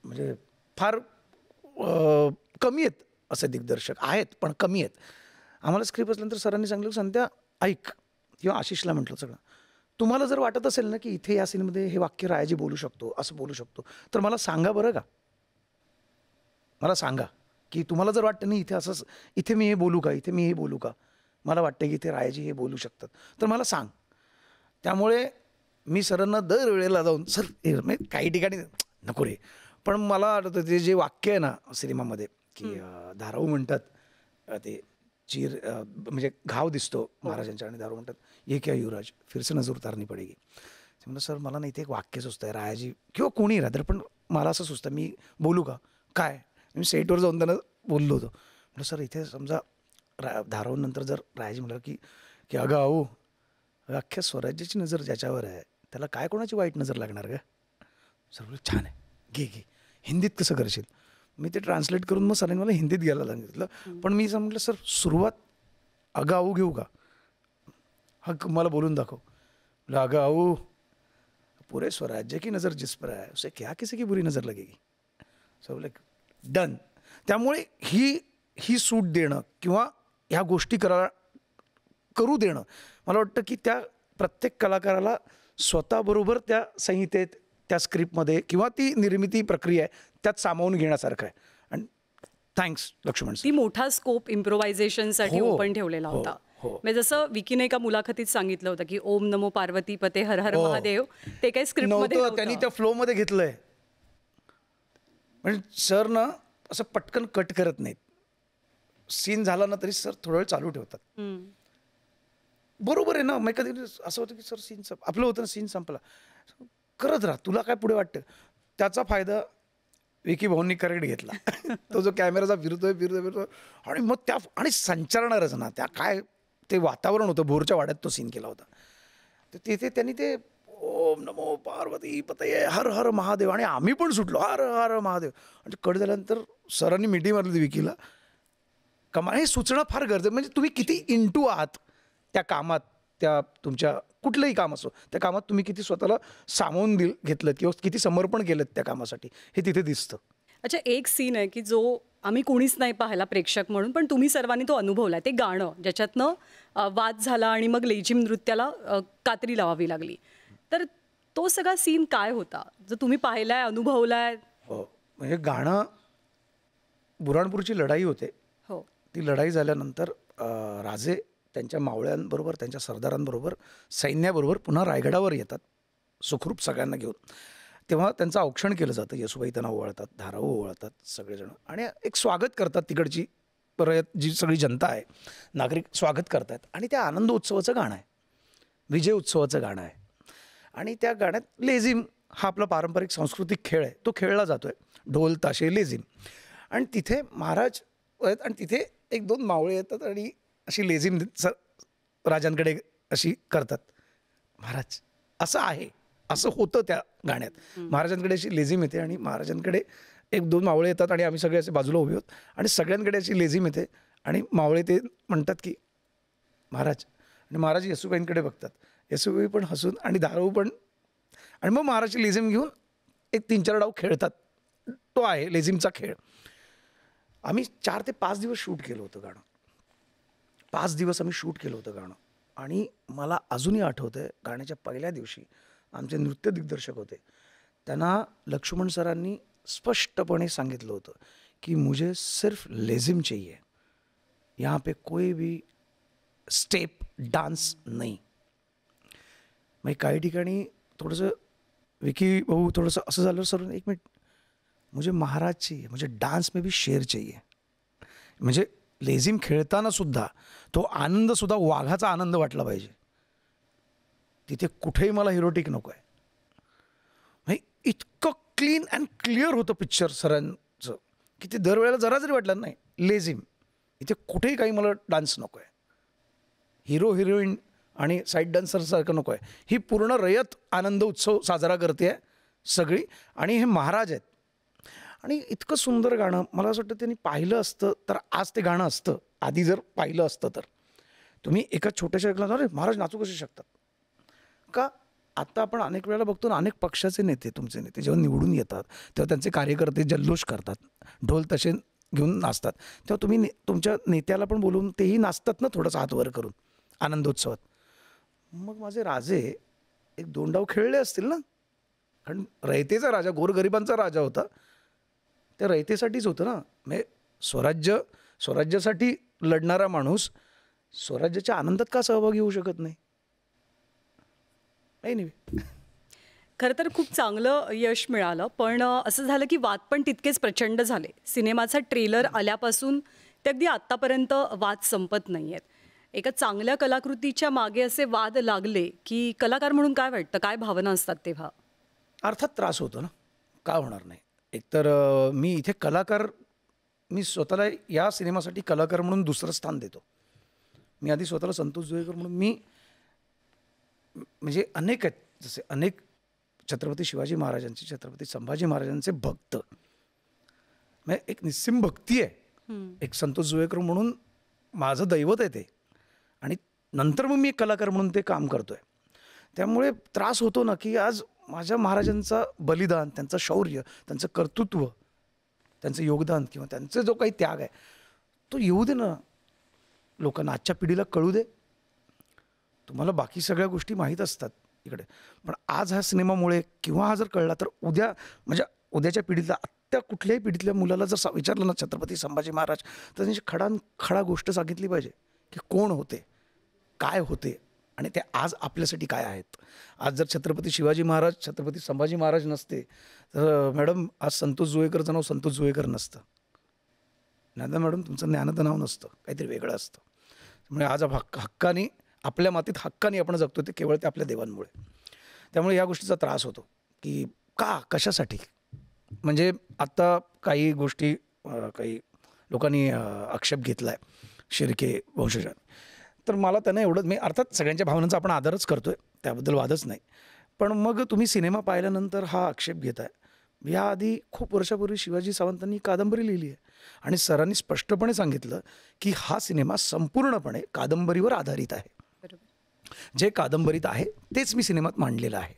म्हणजे फार कमी आहेत असे दिग्दर्शक आहेत, पण कमी आहेत. आम्हाला स्क्रिप्ट असल्यानंतर सरांनी सांगितलं संध्या ऐक, किंवा आशिषला म्हटलं सगळं, तुम्हाला जर वाटत असेल ना की इथे या सीनमध्ये हे वाक्य रायाजी बोलू शकतो, असं बोलू शकतो, तर मला सांगा बरं का, मला सांगा की तुम्हाला जर वाटतं नाही इथे असं, इथे मी हे बोलू का, इथे मी हे बोलू का, मला वाटतं की इथे रायाजी हे बोलू शकतात, तर मला सांग. त्यामुळे मी सरांना दर वेळेला जाऊन सर काही ठिकाणी नको रे, पण मला आठवतं ते जे वाक्य आहे ना सिनेमामध्ये की धाराऊ म्हणतात ते चीर म्हणजे घाव दिसतो महाराजांच्या, आणि धाराऊ म्हणतात ये क्या युवराज फिरसे नजर उतारणी पडेगी. ते म्हणलं सर मला नाही ते एक वाक्य सुचतं आहे, रायाजी किंवा कोणी राहतं, पण मला असं सुचतं, मी बोलू का काय. मी सेटवर जाऊन त्यांना बोललो होतो, म्हटलं सर इथे समजा धाराऊनंतर जर रायाजी म्हटलं की अगं आऊ, अख्ख्या स्वराज्याची नजर ज्याच्यावर आहे त्याला काय कोणाची वाईट नजर लागणार का. सर बोलले छान आहे, घे हिंदीत कसं करशील. मी ते ट्रान्सलेट करून मग सरांनी मला हिंदीत घ्यायला सांगितलं. पण मी म्हटलं सर सुरुवात अगं आऊ घेऊ का, हा मला बोलून दाखव. म्हटलं अगं आऊ, पुरे स्वराज्य की नज़र जिस पर है उसे क्या किसी की बुरी नज़र लगेगी. सर बोले डन. त्यामुळे ही सूट देणं किंवा ह्या गोष्टी करू देणं, मला वाटतं की त्या प्रत्येक कलाकाराला स्वतःबरोबर त्या संहितेत, त्या स्क्रिप्टमध्ये किंवा ती निर्मिती प्रक्रिया आहे त्यात सामावून घेण्यासारखं आहे. आणि थँक्स लक्ष्मण सर. ती मोठा स्कोप इम्प्रोव्हायझेशनसाठी हो, ओपन ठेवलेला हो, होता. हो. म्हणजे जसं विकीने एका मुलाखतीत सांगितलं होतं की ओम नमो पार्वती पते हर हर हो. महादेव, ते काही स्क्रिप्टमध्ये नव्हतं, त्यांनी त्या फ्लोमध्ये घेतलंय. म्हणजे सर ना असं पटकन कट करत नाहीत. सीन झाला ना तरी सर थोडा वेळ चालू ठेवतात. बरोबर आहे ना. मग कधी असं होतं की सर सीन आपलं होतं ना, सीन संपला, करत राहा, तुला काय पुढे वाटतं. त्याचा फायदा विकी भाऊंनी करेक्ट घेतला. तो जो कॅमेराचा फिरतोय आणि मग त्या आणि संचालणारच ना, त्या काय ते वातावरण होतं, भोरच्या वाड्यात तो सीन केला होता. तर तिथे त्यांनी ते ओम नमो पार्वती पतये हर हर महादेव, आणि आम्ही पण सुटलो हर हर महादेव. आणि कट झाल्यानंतर सरांनी मिठी मारली विकीला, कमाल, हे सुचणं फार गरजेचं. म्हणजे तुम्ही किती इंटू आहात त्या कामात, त्या तुमच्या कुठलंही काम असो, त्या कामात तुम्ही किती स्वतःला सामावून घेतलं किंवा किती समर्पण केलं त्या कामासाठी, हे तिथे दिसतं. अच्छा, एक सीन आहे की जो आम्ही कोणीच नाही पाहिला प्रेक्षक म्हणून, पण तुम्ही सर्वांनी तो अनुभवला. ते गाणं ज्याच्यातनं वाद झाला आणि मग लेझिम नृत्याला कात्री लावावी लागली. तर तो सगळा सीन काय होता जो तुम्ही पाहिलाय, अनुभवलाय? हो, म्हणजे गाणं बुऱ्हाणपूरची लढाई होते. हो. ती लढाई झाल्यानंतर राजे त्यांच्या मावळ्यांबरोबर, त्यांच्या सरदारांबरोबर, सैन्याबरोबर पुन्हा रायगडावर येतात सुखरूप सगळ्यांना घेऊन. तेव्हा त्यांचं औक्षण केलं जातं. येसुबाई त्यांना ओवाळतात, धाराऊ ओवाळतात सगळेजण, आणि एक स्वागत करतात. तिकडची जी सगळी जनता आहे, नागरिक स्वागत करतात. आणि त्या आनंद उत्सवाचं गाणं आहे, विजय उत्सवाचं गाणं आहे. आणि त्या गाण्यात लेझिम हा आपला पारंपरिक सांस्कृतिक खेळ आहे, तो खेळला जातो आहे, ढोल ताशे लेझिम. आणि तिथे महाराज आहेत आणि तिथे एक दोन मावळे येतात आणि अशी लेझिम राजांकडे अशी करतात. महाराज असं आहे, असं होतं त्या गाण्यात. महाराजांकडे अशी लेझिम येते आणि महाराजांकडे एक दोन मावळे येतात आणि आम्ही सगळे असे बाजूला उभे आहोत आणि सगळ्यांकडे अशी लेझिम येते आणि मावळे ते म्हणतात की महाराज, आणि महाराज येसुबाईंकडे बघतात, येसुबाई पण हसून आणि धाराऊ पण, आणि मग महाराजची लेझिम घेऊन एक 3-4 डाव खेळतात. तो आहे लेझिमचा खेळ. आम्ही 4 ते 5 दिवस शूट केलं होतं गाणं. 5 दिवस आम्ही शूट केलं होतं गाणं. आणि मला अजूनही आठवतं आहे, गाण्याच्या पहिल्या दिवशी आमचे नृत्य दिग्दर्शक होते, त्यांना लक्ष्मण सरांनी स्पष्टपणे सांगितलं होतं की मुझे सिर्फ लेझिम चाहिए, यहाँ पे कोई भी स्टेप डान्स नहीं. मग काही ठिकाणी थोडंसं विकी भाऊ थोडंसं असं झालं, सर एक मिनिट, मुझे महाराज चाहिए, मुझे डान्स में भी शेर चाहिए. म्हणजे लेझिम खेळताना सुद्धा तो आनंदसुद्धा वाघाचा आनंद वाटला पाहिजे. तिथे कुठेही मला हिरोटिक नको आहे. म्हणजे इतकं क्लीन अँड क्लिअर होतं पिक्चर सरांचं की ते दरवेळेला जरा जरी वाटलं नाही लेझिम, इथे कुठेही काही मला डान्स नको आहे, हिरो हिरोईन आणि साईड डान्सरसारखं नको आहे. ही पूर्ण रयत आनंद उत्सव साजरा करते आहे सगळी, आणि हे महाराज आहेत. आणि इतकं सुंदर गाणं, मला असं वाटतं त्यांनी पाहिलं असतं तर आज ते गाणं असतं. आधी जर पाहिलं असतं तर तुम्ही एका छोट्याशा अरे महाराज नाचू कसे शकतात का. आता आपण अनेक वेळेला बघतो ना, अनेक पक्षाचे नेते, तुमचे नेते जेव्हा निवडून येतात तेव्हा त्यांचे कार्यकर्ते जल्लोष करतात, ढोल तसे घेऊन नाचतात, तेव्हा तुम्ही तुमच्या नेत्याला पण बोलवून तेही नाचतात ना थोडंसं हात वर करून आनंदोत्सवात. मग माझे राजे एक 2 डाव खेळले असतील ना, कारण रयतेचा राजा, गोरगरिबांचा राजा होता, त्या रयतेसाठीच होतं ना. म्हणजे स्वराज्यासाठी लढणारा माणूस स्वराज्याच्या आनंदात का सहभागी होऊ शकत नाही. नाही. खरं तर खूप चांगलं यश मिळालं, पण असं झालं की वाद पण तितकेच प्रचंड झाले. सिनेमाचा ट्रेलर आल्यापासून ते अगदी आत्तापर्यंत वाद संपत नाही आहेत. एका चांगल्या कलाकृतीच्या मागे असे वाद लागले की कलाकार म्हणून काय वाटतं, काय भावना असतात तेव्हा? अर्थात त्रास होतो ना, का होणार नाही. एकतर मी इथे कलाकार, मी स्वतःला या सिनेमासाठी कलाकार म्हणून दुसरं स्थान देतो. मी आधी स्वतःला संतोष जुळेकर म्हणून, मी म्हणजे अनेक आहेत, जसे अनेक छत्रपती शिवाजी महाराजांचे, छत्रपती संभाजी महाराजांचे भक्त, म्हणजे एक निस्सीम भक्ती आहे. एक संतोष जुळेकर म्हणून माझं दैवत आहे ते, आणि नंतर मग मी एक कलाकार म्हणून ते काम करतो आहे. त्यामुळे त्रास होतो ना की आज माझ्या महाराजांचं बलिदान, त्यांचं शौर्य, त्यांचं कर्तृत्व त्यांचं योगदान किंवा त्यांचा जो काही त्याग आहे तो येऊ दे ना लोकांना, आजच्या पिढीला कळू दे. तुम्हाला बाकी सगळ्या गोष्टी माहीत असतात इकडे, पण आज हा सिनेमामुळे किंवा हा जर कळला तर उद्या म्हणजे उद्याच्या पिढीला, आत्ता कुठल्याही पिढीतल्या मुलाला जर विचारलं ना छत्रपती संभाजी महाराज, तर त्यांची खडा गोष्ट सांगितली पाहिजे की कोण होते, काय होते आणि ते आज आपल्यासाठी काय आहेत. आज जर छत्रपती शिवाजी महाराज, छत्रपती संभाजी महाराज नसते तर मॅडम आज संतोष जुळेकरचं नाव संतोष जुळेकर नसतं. नाही मॅडम तुमचं ज्ञानाचं नाव नसतं, काहीतरी वेगळं असतं. त्यामुळे आज हक्काने आपल्या मातीत हक्काने आपण जगतो ते केवळ ते आपल्या देवांमुळे. त्यामुळे या गोष्टीचा त्रास होतो की कशासाठी. म्हणजे आत्ता काही गोष्टी काही लोकांनी आक्षेप घेतला आहे शिर्के वंशजांनी, तर मला त्यांना एवढंच, मी अर्थात सगळ्यांच्या भावनांचा आपण आदरच करतो आहे, त्याबद्दल वादच नाही. पण मग तुम्ही सिनेमा पाहिल्यानंतर हा आक्षेप घेताय. याआधी खूप वर्षापूर्वी शिवाजी सावंतांनी कादंबरी लिहिली आहे आणि सरांनी स्पष्टपणे सांगितलं की हा सिनेमा संपूर्णपणे कादंबरीवर आधारित आहे. जे कादंबरीत आहे तेच मी सिनेमात मांडलेलं आहे.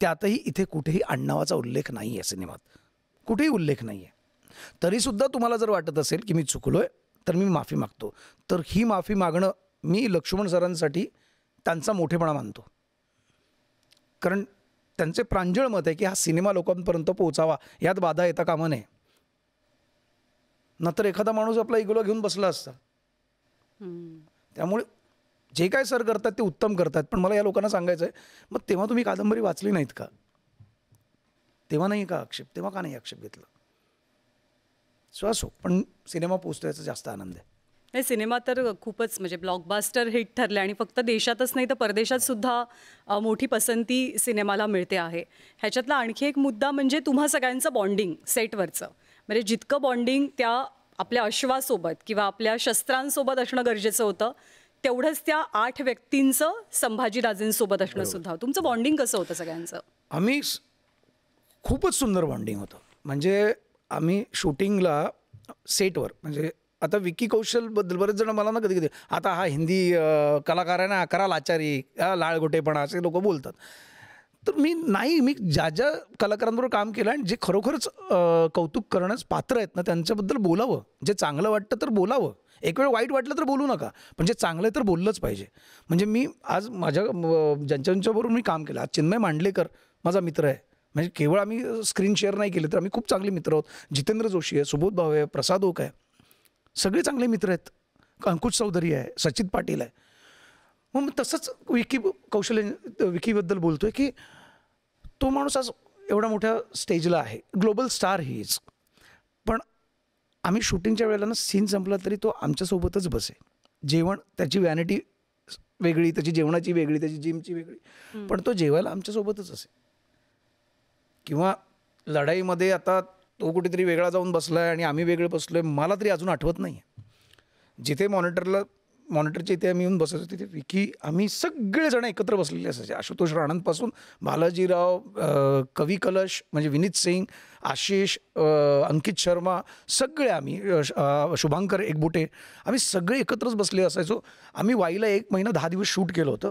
त्यातही इथे कुठेही आडनावाचा उल्लेख नाही आहे, सिनेमात कुठेही उल्लेख नाही आहे. तरीसुद्धा तुम्हाला जर वाटत असेल की मी चुकलो आहे तर मी माफी मागतो, तर ही माफी मागणं मी लक्ष्मण सरांसाठी त्यांचा मोठेपणा मानतो. कारण त्यांचे प्रांजळ मत आहे की हा सिनेमा लोकांपर्यंत पोहोचावा, यात बाधा येता कामा नये. नंतर एखादा माणूस आपला इगोला घेऊन बसला असता. त्यामुळे जे काय सर करतात ते उत्तम करतात, पण मला या लोकांना सांगायचं आहे, मग तेव्हा तुम्ही कादंबरी वाचली नाहीत का? तेव्हा नाही का आक्षेप, तेव्हा का नाही आक्षेप घेतला? असो, पण सिनेमा पोचतो याचा जास्त आनंद आहे. हे सिनेमा तर खूपच म्हणजे ब्लॉकबास्टर हिट ठरले आणि फक्त देशातच नाही तर परदेशात सुद्धा मोठी पसंती सिनेमाला मिळते आहे. ह्याच्यातला आणखी एक मुद्दा म्हणजे तुम्हा सगळ्यांचं बॉन्डिंग सेटवरचं. म्हणजे जितकं बॉन्डिंग त्या आपल्या अश्वासोबत किंवा आपल्या शस्त्रांसोबत असणं गरजेचं होतं, तेवढंच त्या 8 व्यक्तींचं संभाजीराजेंसोबत असणं सुद्धा. तुमचं बॉन्डिंग कसं होतं सगळ्यांचं? आम्ही खूपच सुंदर बॉन्डिंग होतं. म्हणजे आम्ही शूटिंगला सेटवर, म्हणजे आता विकी कौशलबद्दल बरेच जण मला ना कधी कधी आता हा हिंदी कलाकार आहे ना, करा लाचारी, लाळगोटेपणा असे लोक बोलतात. तर मी ज्या ज्या कलाकारांबरोबर काम केलं आणि जे खरोखरच कौतुक करण्यास पात्र आहेत ना त्यांच्याबद्दल बोलावं. जे चांगलं वाटतं तर बोलावं, एक वेळ वाईट वाटलं तर बोलू नका, पण जे चांगलं आहे तर बोललंच पाहिजे. म्हणजे मी आज माझ्या ज्यांच्याबरोबर मी काम केलं, आज चिन्मय मांडलेकर माझा मित्र आहे. म्हणजे केवळ आम्ही स्क्रीन शेअर नाही केले तर आम्ही खूप चांगले मित्र आहोत. जितेंद्र जोशी आहे, सुबोध भाऊ आहे, प्रसाद ओक आहे, सगळे चांगले मित्र आहेत. अंकुश चौधरी आहे, सचित पाटील आहे. मग तसंच विकीबद्दल बोलतोय की तो माणूस आज एवढ्या मोठ्या स्टेजला आहे, ग्लोबल स्टार ही इज. पण आम्ही शूटिंगच्या वेळेला ना सीन संपला तरी तो आमच्यासोबतच बसे. जेवण त्याची व्हॅनिटी वेगळी, त्याची जेवणाची वेगळी, त्याची जिमची वेगळी, पण तो जेवायला आमच्यासोबतच असे. किंवा लढाईमध्ये आता तो कुठेतरी वेगळा जाऊन बसला आहे आणि आम्ही वेगळे बसलो आहे, मला तरी अजून आठवत नाही आहे. जिथे मॉनिटरच्या इथे आम्ही येऊन बसायचो तिथे विकी, आम्ही सगळेजण एकत्र बसलेले असायचे. आशुतोष राणंदपासून बालाजीराव, कवी कलश म्हणजे विनीत सिंग, आशिष, अंकित शर्मा, सगळे आम्ही, शुभांकर एकबोटे, आम्ही सगळे एकत्रच बसले असायचो. आम्ही वाईला 1 महिना 10 दिवस शूट केलं होतं.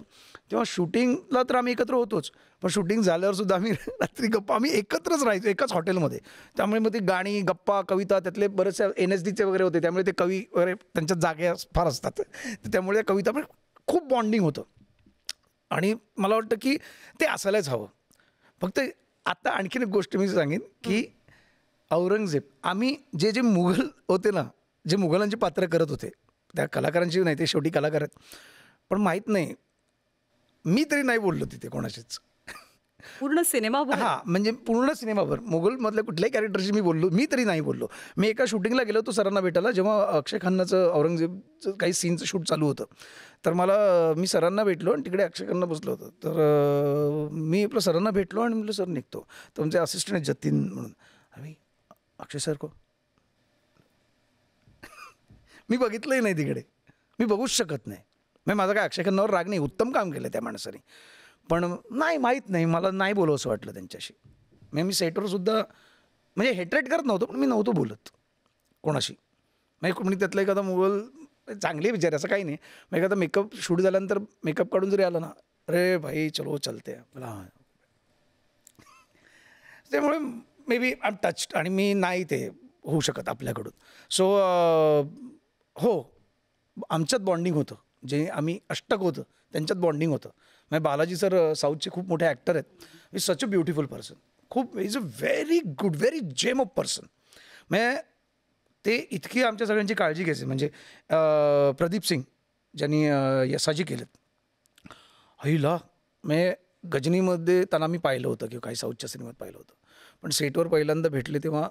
तेव्हा शूटिंगला तर आम्ही एकत्र होतोच, पण शूटिंग झाल्यावर सुद्धा आम्ही रात्री गप्पा आम्ही एकत्रच राहायचो एकाच हॉटेलमध्ये. त्यामुळे मग ती गाणी, गप्पा, कविता, त्यातले बरेचसे NSDचे वगैरे होते, त्यामुळे ते कवी वगैरे त्यांच्या जागे फार असतात, त्यामुळे त्या कविता पण खूप बॉन्डिंग होतं. आणि मला वाटतं की ते असायलाच हवं. फक्त आता आणखीन एक गोष्ट मी सांगेन की औरंगजेब, आम्ही जे मुघल होते ना, जे मुघलांची पात्र करत होते, त्या कलाकारांची नाही, ते शेवटी कलाकार आहेत, पण माहीत नाही, मी तरी नाही बोललो तिथे कोणाशीच पूर्ण सिनेमाभर. हां, म्हणजे पूर्ण सिनेमाभर मुघलमधल्या कुठल्याही कॅरेक्टरशी मी तरी नाही बोललो. मी एका शूटिंगला गेलो होतो सरांना भेटायला, जेव्हा अक्षय खन्नाचं औरंगजेबचं काही सीनचं शूट चालू होतं. तर मी सरांना भेटलो आणि तिकडे अक्षय खन्ना बसलो होतो. तर मी आपलं सरांना भेटलो आणि म्हटलं सर निघतो. तर तुमचे असिस्टंट आहेत जतीन म्हणून. आम्ही अक्षय सर को मी बघितलंही नाही तिकडे, मी बघूच शकत नाही. म्हणजे माझा काय अक्षय खन्नावर राग नाही, उत्तम काम केलं त्या माणसाने, पण नाही, माहीत नाही, मला नाही बोलावं असं वाटलं त्यांच्याशी. म्हणजे मी सेटवर सुद्धा म्हणजे हेट्रेट करत नव्हतो, पण मी नव्हतो बोलत कोणाशी. म्हणजे कोणी त्यातलं एखादा मुघल चांगले विचार असं काही नाही. मग एखादा मेकअप शूट झाल्यानंतर मेकअप काढून जरी आला ना, अरे भाई चलो चलते मला, त्यामुळे maybe I am touched. आणि मी नाही ते होऊ शकत आपल्याकडून. सो हो, आमच्यात बॉन्डिंग होतं. जे आम्ही अष्टक होतं त्यांच्यात बॉन्डिंग होतं. म्हणजे बालाजी सर साऊथचे खूप मोठे ॲक्टर आहेत. Is such a beautiful person. खूप is a very good, very gem of person. म्हणजे ते इतकी आमच्या सगळ्यांची काळजी घ्यायचे. म्हणजे प्रदीप सिंग ज्यांनी यसाजी केलेत, हिला म्हणजे गजनीमध्ये त्यांना मी पाहिलं होतं किंवा काही साऊथच्या सिनेमात पाहिलं होतं. पण सेटवर पहिल्यांदा भेटले तेव्हा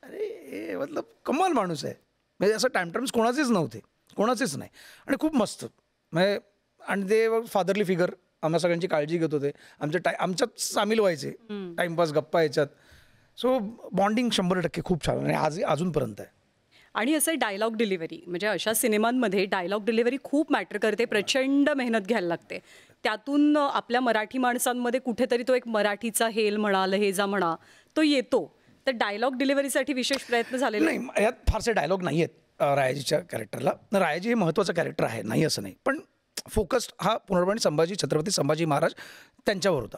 अरे मतलब कमाल माणूस आहे. म्हणजे असं टाइमटर्म्स कोणाचेच नव्हते, कोणाचेच नाही. आणि खूप मस्त म्हणजे आणि ते फादरली फिगर आम्हा सगळ्यांची काळजी घेत होते. आमच्यात सामील व्हायचे टाईमपास गप्पा याच्यात. सो बॉन्डिंग 100% खूप छान आणि अजूनपर्यंत आहे. आणि असं डायलॉग डिलिव्हरी म्हणजे अशा सिनेमांमध्ये डायलॉग डिलिव्हरी खूप मॅटर करते. प्रचंड मेहनत घ्यायला लागते. त्यातून आपल्या मराठी माणसांमध्ये कुठेतरी तो एक मराठीचा हेल म्हणा, लहेजा म्हणा, तो येतो. तर डायलॉग डिलिव्हरीसाठी विशेष प्रयत्न झालेले नाही, यात फारसे डायलॉग नाही आहेत रायाजीच्या कॅरेक्टरला. रायाजी हे महत्त्वाचं कॅरेक्टर आहे, नाही असं नाही. पण फोकस्ड हा पूर्णपणे छत्रपती संभाजी महाराज त्यांच्यावर होता.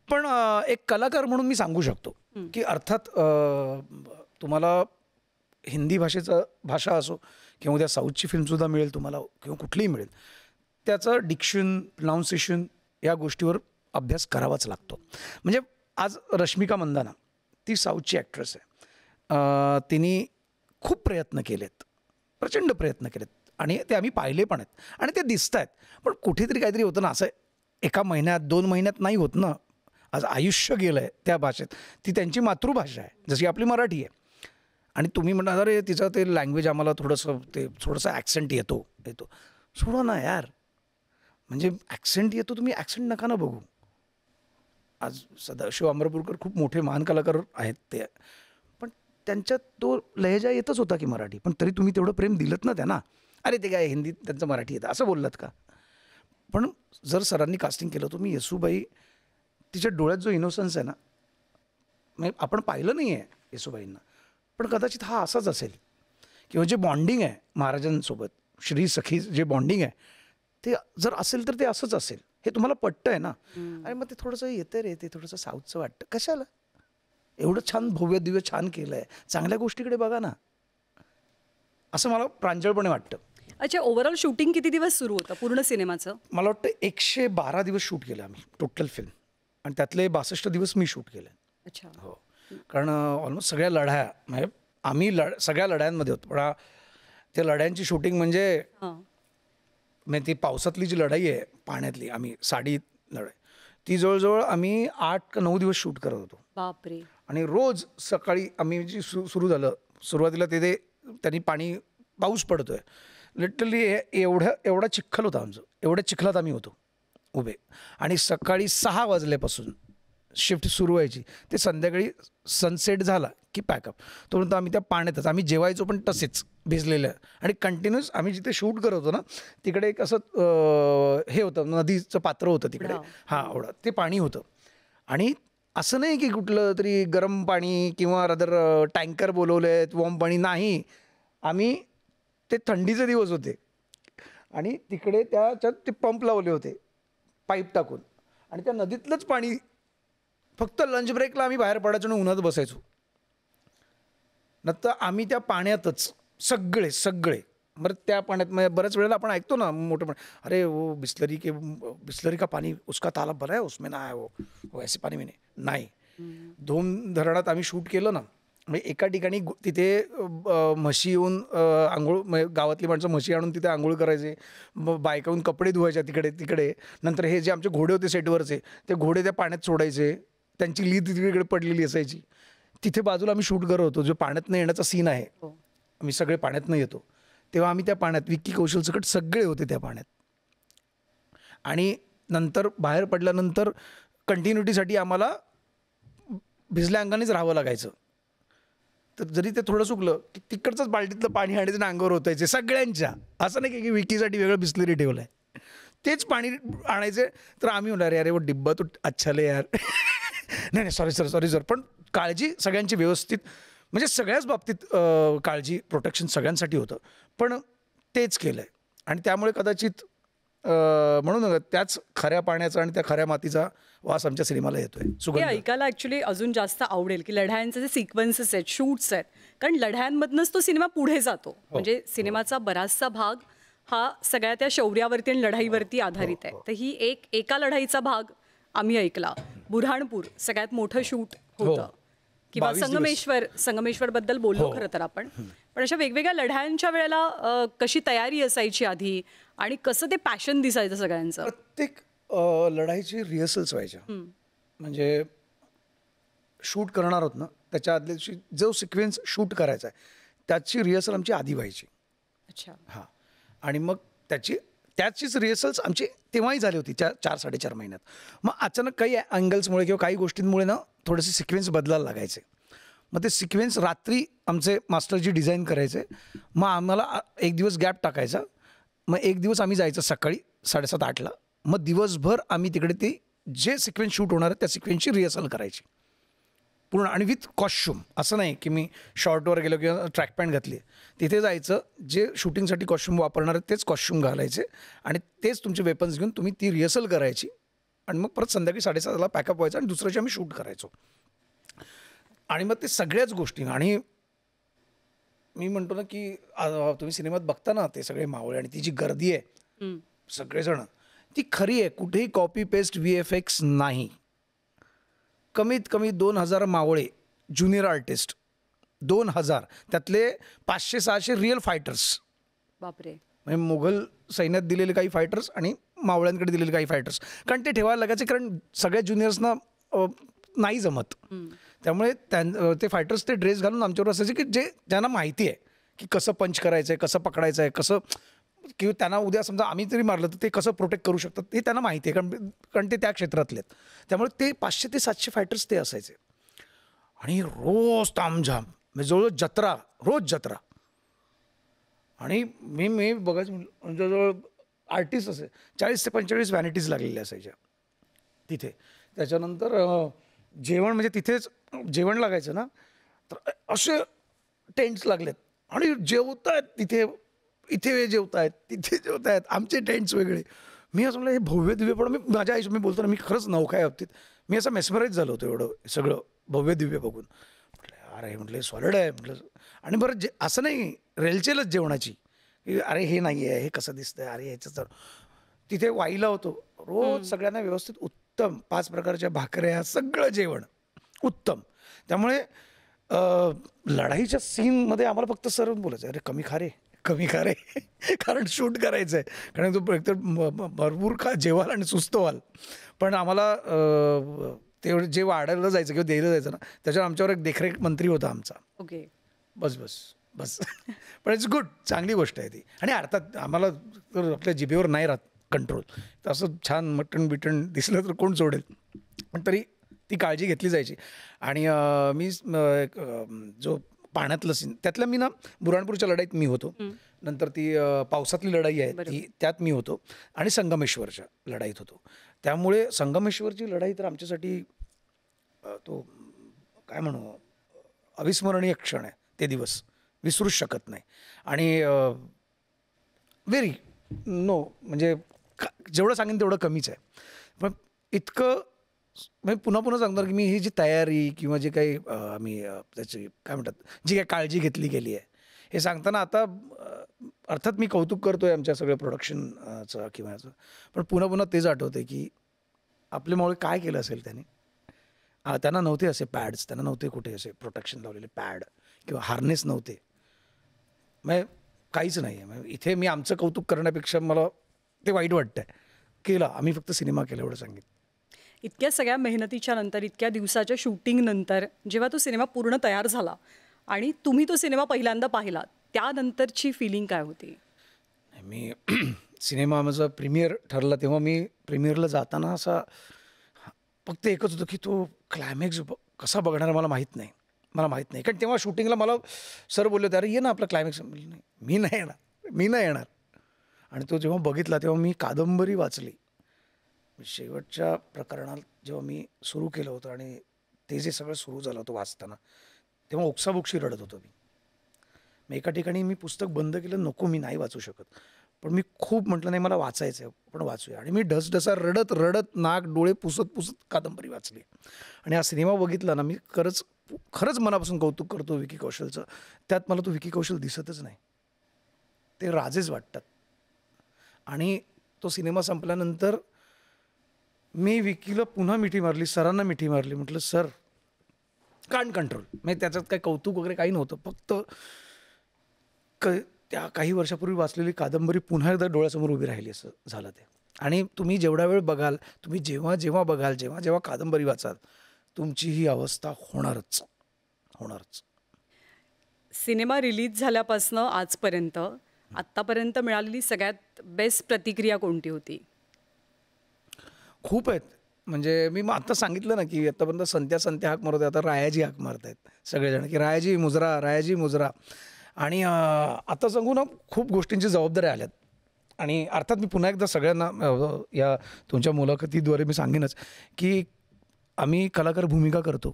पण एक कलाकार म्हणून मी सांगू शकतो की अर्थात तुम्हाला हिंदी भाषा असो किंवा उद्या साऊथची फिल्मसुद्धा मिळेल तुम्हाला किंवा कुठलीही मिळेल, त्याचं डिक्शन, प्रोनाऊन्सिएशन या गोष्टीवर अभ्यास करावाच लागतो. म्हणजे आज रश्मिका मंदाना ती साऊथची ॲक्ट्रेस आहे. तिने खूप प्रयत्न केलेत, प्रचंड प्रयत्न केलेत आणि ते आम्ही पाहिले पण आहेत आणि ते दिसत आहेत. पण कुठेतरी काहीतरी होतं ना, असं एका महिन्यात 2 महिन्यात नाही होत ना. आज आयुष्य गेलं आहे त्या भाषेत. ती त्यांची मातृभाषा आहे, जशी आपली मराठी आहे. आणि तुम्ही म्हणणार अरे तिचं ते लँग्वेज आम्हाला थोडंसं ॲक्सेंट येतो. सोडा ना यार. म्हणजे ॲक्सेंट येतो, तुम्ही ॲक्सेंट नका ना बघू. आज सदाशिव अमरपूरकर खूप मोठे महान कलाकार आहेत ते, पण त्यांच्यात तो लहेजा येतच होता की मराठी. पण तरी तुम्ही तेवढं प्रेम दिलत ना त्यांना. अरे ते काय हिंदीत त्यांचं मराठी येतं असं बोललात का? पण जर सरांनी कास्टिंग केलं, तुम्ही येसूबाई तिच्या डोळ्यात जो इनोसन्स आहे ना, म्हणजे आपण पाहिलं नाही आहे येसूबाईंना, पण कदाचित हा असाच असेल. किंवा जे बॉन्डिंग आहे महाराजांसोबत, श्री सखी जे बॉन्डिंग आहे ते जर असेल तर ते असंच असेल. हे तुम्हाला पटतं आहे ना. आणि मग ते थोडंसं येतं रे, ते थोडंसं साऊथचं वाटतं. कशाला एवढं छान भव्य दिव्य छान केलं आहे, चांगल्या गोष्टीकडे बघा ना, असं मला प्रांजळपणे वाटतं. अच्छा, ओव्हरऑल शूटिंग किती दिवस सुरू होतं पूर्ण सिनेमाचं? मला वाटतं 112 दिवस शूट केलं आम्ही टोटल फिल्म, आणि त्यातले 62 दिवस मी शूट केलं. अच्छा. हो, कारण ऑलमोस्ट सगळ्या लढ्या म्हणजे आम्ही सगळ्या लढ्यांमध्ये होतो. पण त्या लढ्यांची शूटिंग म्हणजे ती पावसातली जी लढाई आहे पाण्यातली, आम्ही साडी लढाई, ती जवळजवळ आम्ही 8 का 9 दिवस शूट करत होतो. बापरे. आणि रोज सकाळी आम्ही जी सुरू झालं, सुरुवातीला ते त्यांनी पाऊस पडतोय लिटरली, एवढा चिखल होता आमचं, एवढ्या चिखलात आम्ही होतो उभे. आणि सकाळी 6 वाजल्यापासून शिफ्ट सुरू व्हायची ते संध्याकाळी सनसेट झाला की पॅकअप. तोपर्यंत आम्ही त्या पाण्यातच आम्ही जेवायचो, पण तसेच भिजलेलं. आणि कंटिन्युअस आम्ही जिथे शूट करत होतो ना, तिकडे एक असं हे होतं, नदीचं पात्र होतं तिकडे. हां, एवढं ते पाणी होतं. आणि असं नाही की कुठलं तरी गरम पाणी किंवा रादर टँकर बोलवले आहेत, वॉर्म पाणी नाही. आम्ही ते थंडीचे दिवस होते आणि तिकडे त्याच्यात ते पंप लावले होते पाईप टाकून, आणि त्या नदीतलंच पाणी, फक्त लंच ब्रेकला आम्ही बाहेर पडायचो आणि उन्हात बसायचो. नंतर आम्ही त्या पाण्यातच सगळे बरं त्या पाण्यात. मग बऱ्याच वेळेला आपण ऐकतो ना मोठं, अरे वो बिस्लरी का पाणी उसका तालाब भरा है उसमें ना आहे वो ऐसे पाणी में नाही. 2 धरणात आम्ही शूट केलं ना. म्हणजे एका ठिकाणी तिथे म्हशी येऊन आंघोळ, गावातली माणसं म्हशी आणून तिथे आंघोळ करायचे, बायकाहून कपडे धुवायच्या तिकडे. नंतर हे जे आमचे घोडे होते सेटवरचे, ते घोडे त्या पाण्यात सोडायचे, त्यांची लीद तिकडे पडलेली असायची. तिथे बाजूला आम्ही शूट करत होतो. जो पाण्यातनं येण्याचा सीन आहे, आम्ही सगळे पाण्यातनं येतो तेव्हा आम्ही त्या पाण्यात, विक्की कौशल सकट सगळे होते त्या पाण्यात. आणि नंतर बाहेर पडल्यानंतर कंटिन्युटीसाठी आम्हाला भिजल्या अंगानेच राहावं लागायचं. तर जरी ते थोडं चुकलं की तिकडचंच बाल्टीतलं पाणी आणायचं अंगावर होतायचे सगळ्यांच्या. असं नाही की विकीसाठी वेगळं बिस्लरी ठेवलं आहे, तेच पाणी आणायचे. तर आम्ही होणार यार वो डिब्बा तो अच्छा ले यार नाही सॉरी सर. पण काळजी सगळ्यांची व्यवस्थित, म्हणजे सगळ्याच बाबतीत काळजी, प्रोटेक्शन सगळ्यांसाठी होतं. पण तेच केलं आहे. आणि त्यामुळे कदाचित म्हणून त्याच खऱ्या पाण्याचा आणि त्या खऱ्या मातीचा वास आमच्या सिनेमाला येतोय, हे सुगंध. ऐकायला ॲक्च्युली अजून जास्त आवडेल की लढायांचे जे सिक्वेन्सेस आहेत, शूट्स आहेत, कारण लढायांमधनंच तो सिनेमा पुढे जातो. म्हणजे सिनेमाचा बराचसा भाग हा सगळ्या त्या शौर्यावरती आणि लढाईवरती आधारित आहे. तर ही एका लढाईचा भाग आम्ही ऐकला, बुऱ्हाणपूर सगळ्यात मोठं शूट होतं, किंवा 22 दिवस. संगमेश्वर बद्दल बोललो खरं तर आपण. पण अशा वेगवेगळ्या लढायांच्या वेळेला कशी तयारी असायची आधी आणि कसं ते पॅशन दिसायचं सगळ्यांचं? प्रत्येक लढाईची रिहर्सल्स व्हायच्या. म्हणजे शूट करणार आहोत ना, त्याच्या आदल्या दिवशी जो सिक्वेन्स शूट करायचा आहे त्याची रिहर्सल आमची आधी व्हायची. अच्छा. हां. आणि मग त्याचीच रिहर्सल्स आमची तेव्हाही झाली होती 4-4.5 महिन्यात. मग अचानक काही अँगल्समुळे किंवा काही गोष्टींमुळे ना थोडेसे सिक्वेन्स बदलायला लागायचे. मग ते सिक्वेन्स रात्री आमचे मास्टरजी डिझाईन करायचे. मग आम्हाला एक दिवस गॅप टाकायचा. मग एक दिवस आम्ही जायचं सकाळी 7:30-8ला. मग दिवसभर आम्ही तिकडे ते जे सिक्वेन्स शूट होणार आहे त्या सिक्वेन्सची रिहर्सल करायची पूर्ण, आणि विथ कॉस्ट्यूम. असं नाही की मी शॉर्टवर गेलो किंवा ट्रॅक पॅन्ट घातली. तिथे जायचं, जे शूटिंगसाठी कॉस्ट्यूम वापरणार आहेत तेच कॉस्ट्यूम घालायचे आणि तेच तुमचे वेपन्स घेऊन तुम्ही ती रिहर्सल करायची. आणि मग परत संध्याकाळी 7:30ला पॅकअप व्हायचं आणि दुसऱ्या दिवशी आम्ही शूट करायचो. आणि मग ते सगळ्याच गोष्टी, आणि मी म्हणतो ना की तुम्ही सिनेमात बघता ना ते सगळे मावळे आणि ती जी गर्दी आहे सगळेजण, ती खरी आहे. कुठेही कॉपी पेस्ट VFX नाही. कमीत कमी 2,000 मावळे ज्युनियर आर्टिस्ट, 2,000, त्यातले 500-600 रिअल फायटर्स. बापरे. म्हणजे मुघल सैन्यात दिलेले काही फायटर्स आणि मावळ्यांकडे दिलेले काही फायटर्स. कारण ते ठेवायला लागायचे, कारण सगळ्या ज्युनियर्सना नाही जमत. त्यामुळे ते फायटर्स ते ड्रेस घालून आमच्यावर असायचे की जे त्यांना माहिती आहे की कसं पंच करायचं आहे, कसं पकडायचं आहे, कसं, किंवा त्यांना उद्या समजा आम्ही जरी मारलं तर ते कसं प्रोटेक्ट करू शकतात हे त्यांना माहिती आहे, कारण ते त्या क्षेत्रातले आहेत. त्यामुळे ते 500 ते 700 फायटर्स ते असायचे. आणि रोज तामझाम, म्हणजे जवळजवळ जत्रा, रोज जत्रा. आणि मी बघायचं म्हणजे जवळजवळ आर्टिस्ट असे 40 ते 45 व्हॅनिटीज लागलेल्या असायच्या तिथे. त्याच्यानंतर जेवण, म्हणजे तिथेच जेवण लागायचं ना, तर असे टेंट्स लागलेत आणि जेवत आहेत तिथे, इथे जेवत आहेत, तिथे जेवत आहेत, आमचे टेंट्स वेगळे. मी असं म्हणलं हे भव्य दिव्य, पण मी माझ्या आयुष्यात मी बोलतो ना, मी खरंच नौका आहे बाबतीत. मी असं मेस्मराईज झालो होतो एवढं सगळं भव्य दिव्य बघून. म्हटलं अरे, म्हटलं सॉलिड आहे म्हटलं. आणि बरं असं नाही रेलचेलच जेवणाची की अरे हे नाही आहे, हे कसं दिसतंय, अरे ह्याचं तर. तिथे वाईला होतो रोज, सगळ्यांना व्यवस्थित उत्तम 5 प्रकारच्या भाकऱ्या, सगळं जेवण उत्तम. त्यामुळे लढाईच्या सीनमध्ये आम्हाला फक्त सर्व बोलायचं, अरे कमी खा रे, कमी खा रे, कारण शूट करायचं आहे. कारण तो एकतर भरपूर जेवाल आणि सुस्त व्हाल. पण आम्हाला तेवढं जे वाढायला जायचं किंवा द्यायला जायचं ना, त्याच्यावर आमच्यावर एक देखरेख मंत्री होता आमचा. ओके. बस पण इट्स गुड, चांगली गोष्ट आहे ती. आणि अर्थात आम्हाला तर आपल्या जिभेवर नाही राहत कंट्रोल, तर असं छान मटण बिटण दिसलं तर कोण सोडेल, पण तरी ती काळजी घेतली जायची. आणि मी जो पाण्यातलं सीन, त्यातल्या मी ना बुऱ्हाणपूरच्या लढाईत मी होतो. नंतर ती पावसातली लढाई आहे ती, त्यात मी होतो. आणि संगमेश्वरच्या लढाईत होतो. त्यामुळे संगमेश्वरची लढाई तर आमच्यासाठी तो काय म्हणू, अविस्मरणीय क्षण आहे. ते दिवस विसरूच शकत नाही. आणि व्हेरी म्हणजे जेवढं सांगेन तेवढं कमीच आहे. पण इतकं म्हणजे पुन्हा सांगणार की मी ही जी तयारी किंवा जे काही आम्ही त्याची काय म्हणतात, जी काही काळजी घेतली गेली आहे, हे सांगताना आता अर्थात मी कौतुक करतो आहे आमच्या सगळ्या प्रोडक्शनचं किंवा याचं, पण पुन्हा तेच आठवतं आहे की आपल्यामुळे काय केलं असेल त्याने. त्यांना नव्हते असे पॅड्स, त्यांना नव्हते कुठे असे प्रोटेक्शन लावलेले पॅड किंवा हार्नेस नव्हते. म्हणजे काहीच नाही आहे. म्हणजे इथे मी आमचं कौतुक करण्यापेक्षा मला ते वाईट वाटतं आहे. केलं आम्ही, फक्त सिनेमा केला एवढं सांगितलं. इतक्या सगळ्या मेहनतीच्या नंतर, इतक्या दिवसाच्या शूटिंग नंतर जेव्हा तो सिनेमा पूर्ण तयार झाला आणि तुम्ही तो सिनेमा पहिल्यांदा पाहिला, त्यानंतरची फिलिंग काय होती? मी सिनेमा माझा प्रीमियर ठरला तेव्हा मी प्रीमियरला जाताना असा फक्त एकच होतं की तो क्लायमॅक्स कसा बघणार मला माहीत नाही. कारण तेव्हा शूटिंगला मला सर बोलले होते, अरे ये ना आपला क्लायमॅक्स. नाही, मी नाही येणार. आणि तो जेव्हा बघितला तेव्हा मी कादंबरी वाचली. शेवटच्या प्रकरणात जेव्हा मी सुरू केलं होतं आणि ते जे सगळं सुरू झालं होतं वाचताना, तेव्हा ओक्साबोक्शी रडत होतो मी. एका ठिकाणी मी पुस्तक बंद केलं, नको मी नाही वाचू शकत. पण मी खूप म्हटलं नाही मला वाचायचं आहे, पण वाचूया. आणि मी ढसढसा रडत रडत नाक डोळे पुसत पुसत कादंबरी वाचली. आणि हा सिनेमा बघितला ना, मी खरंच खरंच मनापासून कौतुक करतो विकी कौशलचं. त्यात मला तो विकी कौशल दिसतच नाही. ते राजेच वाटतात. आणि तो सिनेमा संपल्यानंतर मी विकीला पुन्हा मिठी मारली, सरांना मिठी मारली. म्हटलं सर कांट कंट्रोल. म्हणजे त्याच्यात काही कौतुक वगैरे काही नव्हतं. फक्त त्या काही वर्षापूर्वी वाचलेली कादंबरी पुन्हा एकदा डोळ्यासमोर उभी राहिली असं झालं ते. आणि तुम्ही जेवढा वेळ बघाल, तुम्ही जेव्हा जेव्हा बघाल, जेव्हा जेव्हा कादंबरी वाचाल, तुमची ही अवस्था होणारच होणारच. सिनेमा रिलीज झाल्यापासनं आजपर्यंत आत्तापर्यंत मिळालेली सगळ्यात बेस्ट प्रतिक्रिया कोणती होती? खूप आहेत. म्हणजे मी मग आत्ता सांगितलं ना, की आत्तापर्यंत संत्या संत्या हाक मारत आहे, आता रायाजी हाक मारतायत सगळेजण, की रायाजी मुजरा, रायाजी मुजरा. आणि आता सांगू ना, खूप गोष्टींची जबाबदाऱ्या आल्यात. आणि अर्थात मी पुन्हा एकदा सगळ्यांना या तुमच्या मुलाखतीद्वारे मी सांगेनच, की आम्ही कलाकार भूमिका करतो.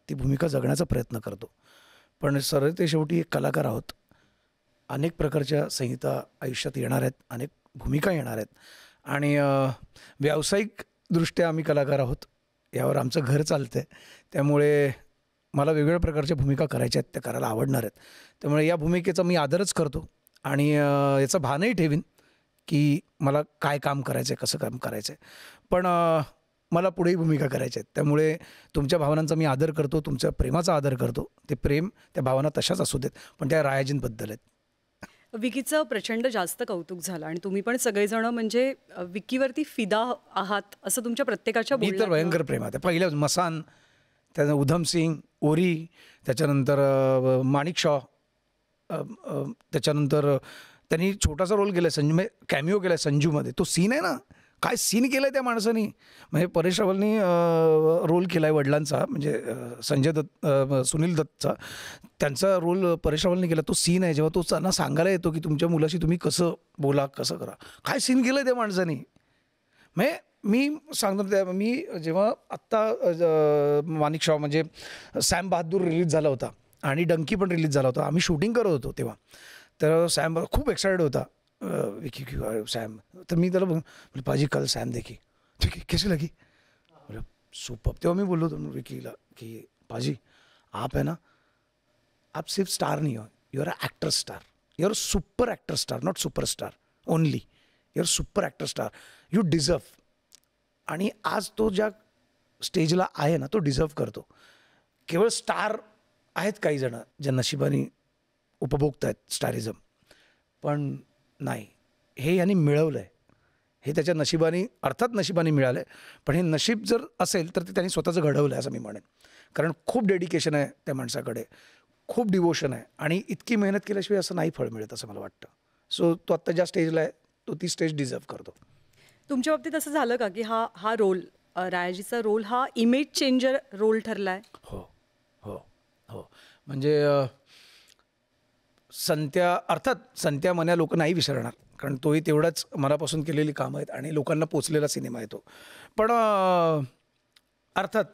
ती भूमिका जगण्याचा प्रयत्न करतो. पण सरळ ते शेवटी एक कलाकार आहोत. अनेक प्रकारच्या संहिता आयुष्यात येणार आहेत, अनेक भूमिका येणार आहेत. आणि व्यावसायिकदृष्ट्या आम्ही कलाकार आहोत. यावर आमचं घर चालतं आहे. त्यामुळे मला वेगवेगळ्या प्रकारच्या भूमिका करायच्या आहेत, त्या करायला आवडणार आहेत. त्यामुळे या भूमिकेचा मी आदरच करतो. आणि याचं भानही ठेवीन, की मला काय काम करायचं आहे, कसं काम करायचं आहे. पण मला पुढेही भूमिका करायच्या आहेत. त्यामुळे तुमच्या भावनांचा मी आदर करतो, तुमच्या प्रेमाचा आदर करतो. ते प्रेम, त्या भावना तशाच असू देत, पण त्या रायाजींबद्दल आहेत. विकीचं प्रचंड जास्त कौतुक झालं आणि तुम्ही पण सगळेजण म्हणजे विकीवरती फिदा आहात असं तुमच्या प्रत्येकाच्या मी तर बोलण्यातनं. भयंकर प्रेमात आहे. पहिल्या मसान, त्यानंतर उधम सिंग, ओरी, त्याच्यानंतर माणिक शॉ, त्याच्यानंतर त्यांनी छोटासा रोल केला आहे, कॅमिओ केला आहे संजूमध्ये. तो सीन आहे ना, काय सीन केलं आहे त्या माणसानी. म्हणजे परेश रावलनी रोल केला आहे वडिलांचा, म्हणजे संजय दत्त, सुनील दत्तचा. त्यांचा रोल परेश रावलनी केला. तो सीन आहे जेव्हा तो त्यांना सांगायला येतो, की तुमच्या मुलाशी तुम्ही कसं बोला, कसं करा. काय सीन केलं आहे त्या माणसानी. म्हणजे मी सांगतो त्या, मी जेव्हा आत्ता माणिक शॉ म्हणजे सॅम बहादूर रिलीज झाला होता आणि डंकी पण रिलीज झाला होता. आम्ही शूटिंग करत होतो तेव्हा. तर सॅम खूप एक्साइटेड होता. विकी सैम, तो मी त्याला बोले पाजी कल सैम देखी, ठीक है कैसी लगी? बोले सुपर. तेव्हा मी बोललो होतो विकीला की पाजी आप है ना, आप सिर्फ स्टार नहीं हो, you are actor star, you are super actor star, not super star only, you are super actor star, you deserve. आणि आज तो ज्या स्टेजला आहे ना, तो डिझर्व करतो. केवळ स्टार आहेत काही जण ज्या नशिबाने उपभोगत आहेत स्टारिझम, पण नाही, हे यांनी मिळवलं आहे. हे त्याच्या नशिबाने, अर्थात नशिबाने मिळालं आहे, पण हे नशीब जर असेल तर ते त्यांनी स्वतःचं घडवलं आहे असं मी म्हणेन. कारण खूप डेडिकेशन आहे त्या माणसाकडे, खूप डिवोशन आहे. आणि इतकी मेहनत केल्याशिवाय असं नाही फळ मिळत असं मला वाटतं. सो तो आत्ता ज्या स्टेजला आहे, तो ती स्टेज डिझर्व करतो. तुमच्या बाबतीत असं झालं का की हा रोल, रायाजीचा रोल हा इमेज चेंजर रोल ठरला आहे? हो हो हो. म्हणजे संत्या, अर्थात संत्या मन्या लोक नाही विसरणार, कारण तोही तेवढाच मनापासून केलेली कामं आहेत आणि लोकांना पोचलेला सिनेमा आहे तो. पण अर्थात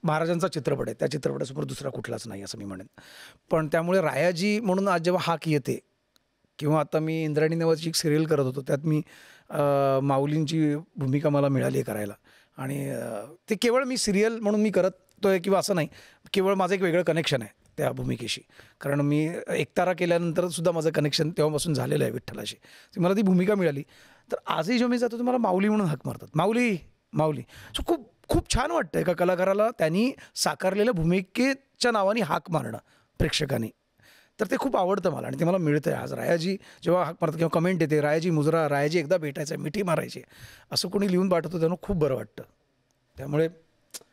महाराजांचा चित्रपट आहे, त्या चित्रपटासमोर दुसरा कुठलाच नाही असं मी म्हणेन. पण त्यामुळे रायाजी म्हणून आज जेव्हा हाक येते, किंवा आता मी इंद्रायणी नावाची एक सिरियल करत होतो, त्यात मी माऊलींची भूमिका मला मिळाली आहे करायला. आणि ते केवळ मी सिरियल म्हणून मी करतो आहे किंवा असं नाही, केवळ माझं एक वेगळं कनेक्शन आहे त्या भूमिकेशी. कारण मी एकतारा केल्यानंतर सुद्धा माझं कनेक्शन तेव्हापासून झालेलं आहे विठ्ठलाशी. मला ती भूमिका मिळाली. तर आजही जेव्हा मी जातो तर मला माऊली म्हणून हाक मारतात, माऊली माऊली. सो खूप खूप छान वाटतं एका कलाकाराला त्यांनी साकारलेल्या भूमिकेच्या नावाने हाक मारणं प्रेक्षकांनी. तर ते खूप आवडतं मला आणि ते मला मिळतं आहे. आज रायाजी जेव्हा हाक मारतात किंवा कमेंट येते, रायाजी मुजरा, रायाजी एकदा भेटायचं आहे, मिठी मारायची, असं कोणी लिहून पाठवतं, त्यांना खूप बरं वाटतं. त्यामुळे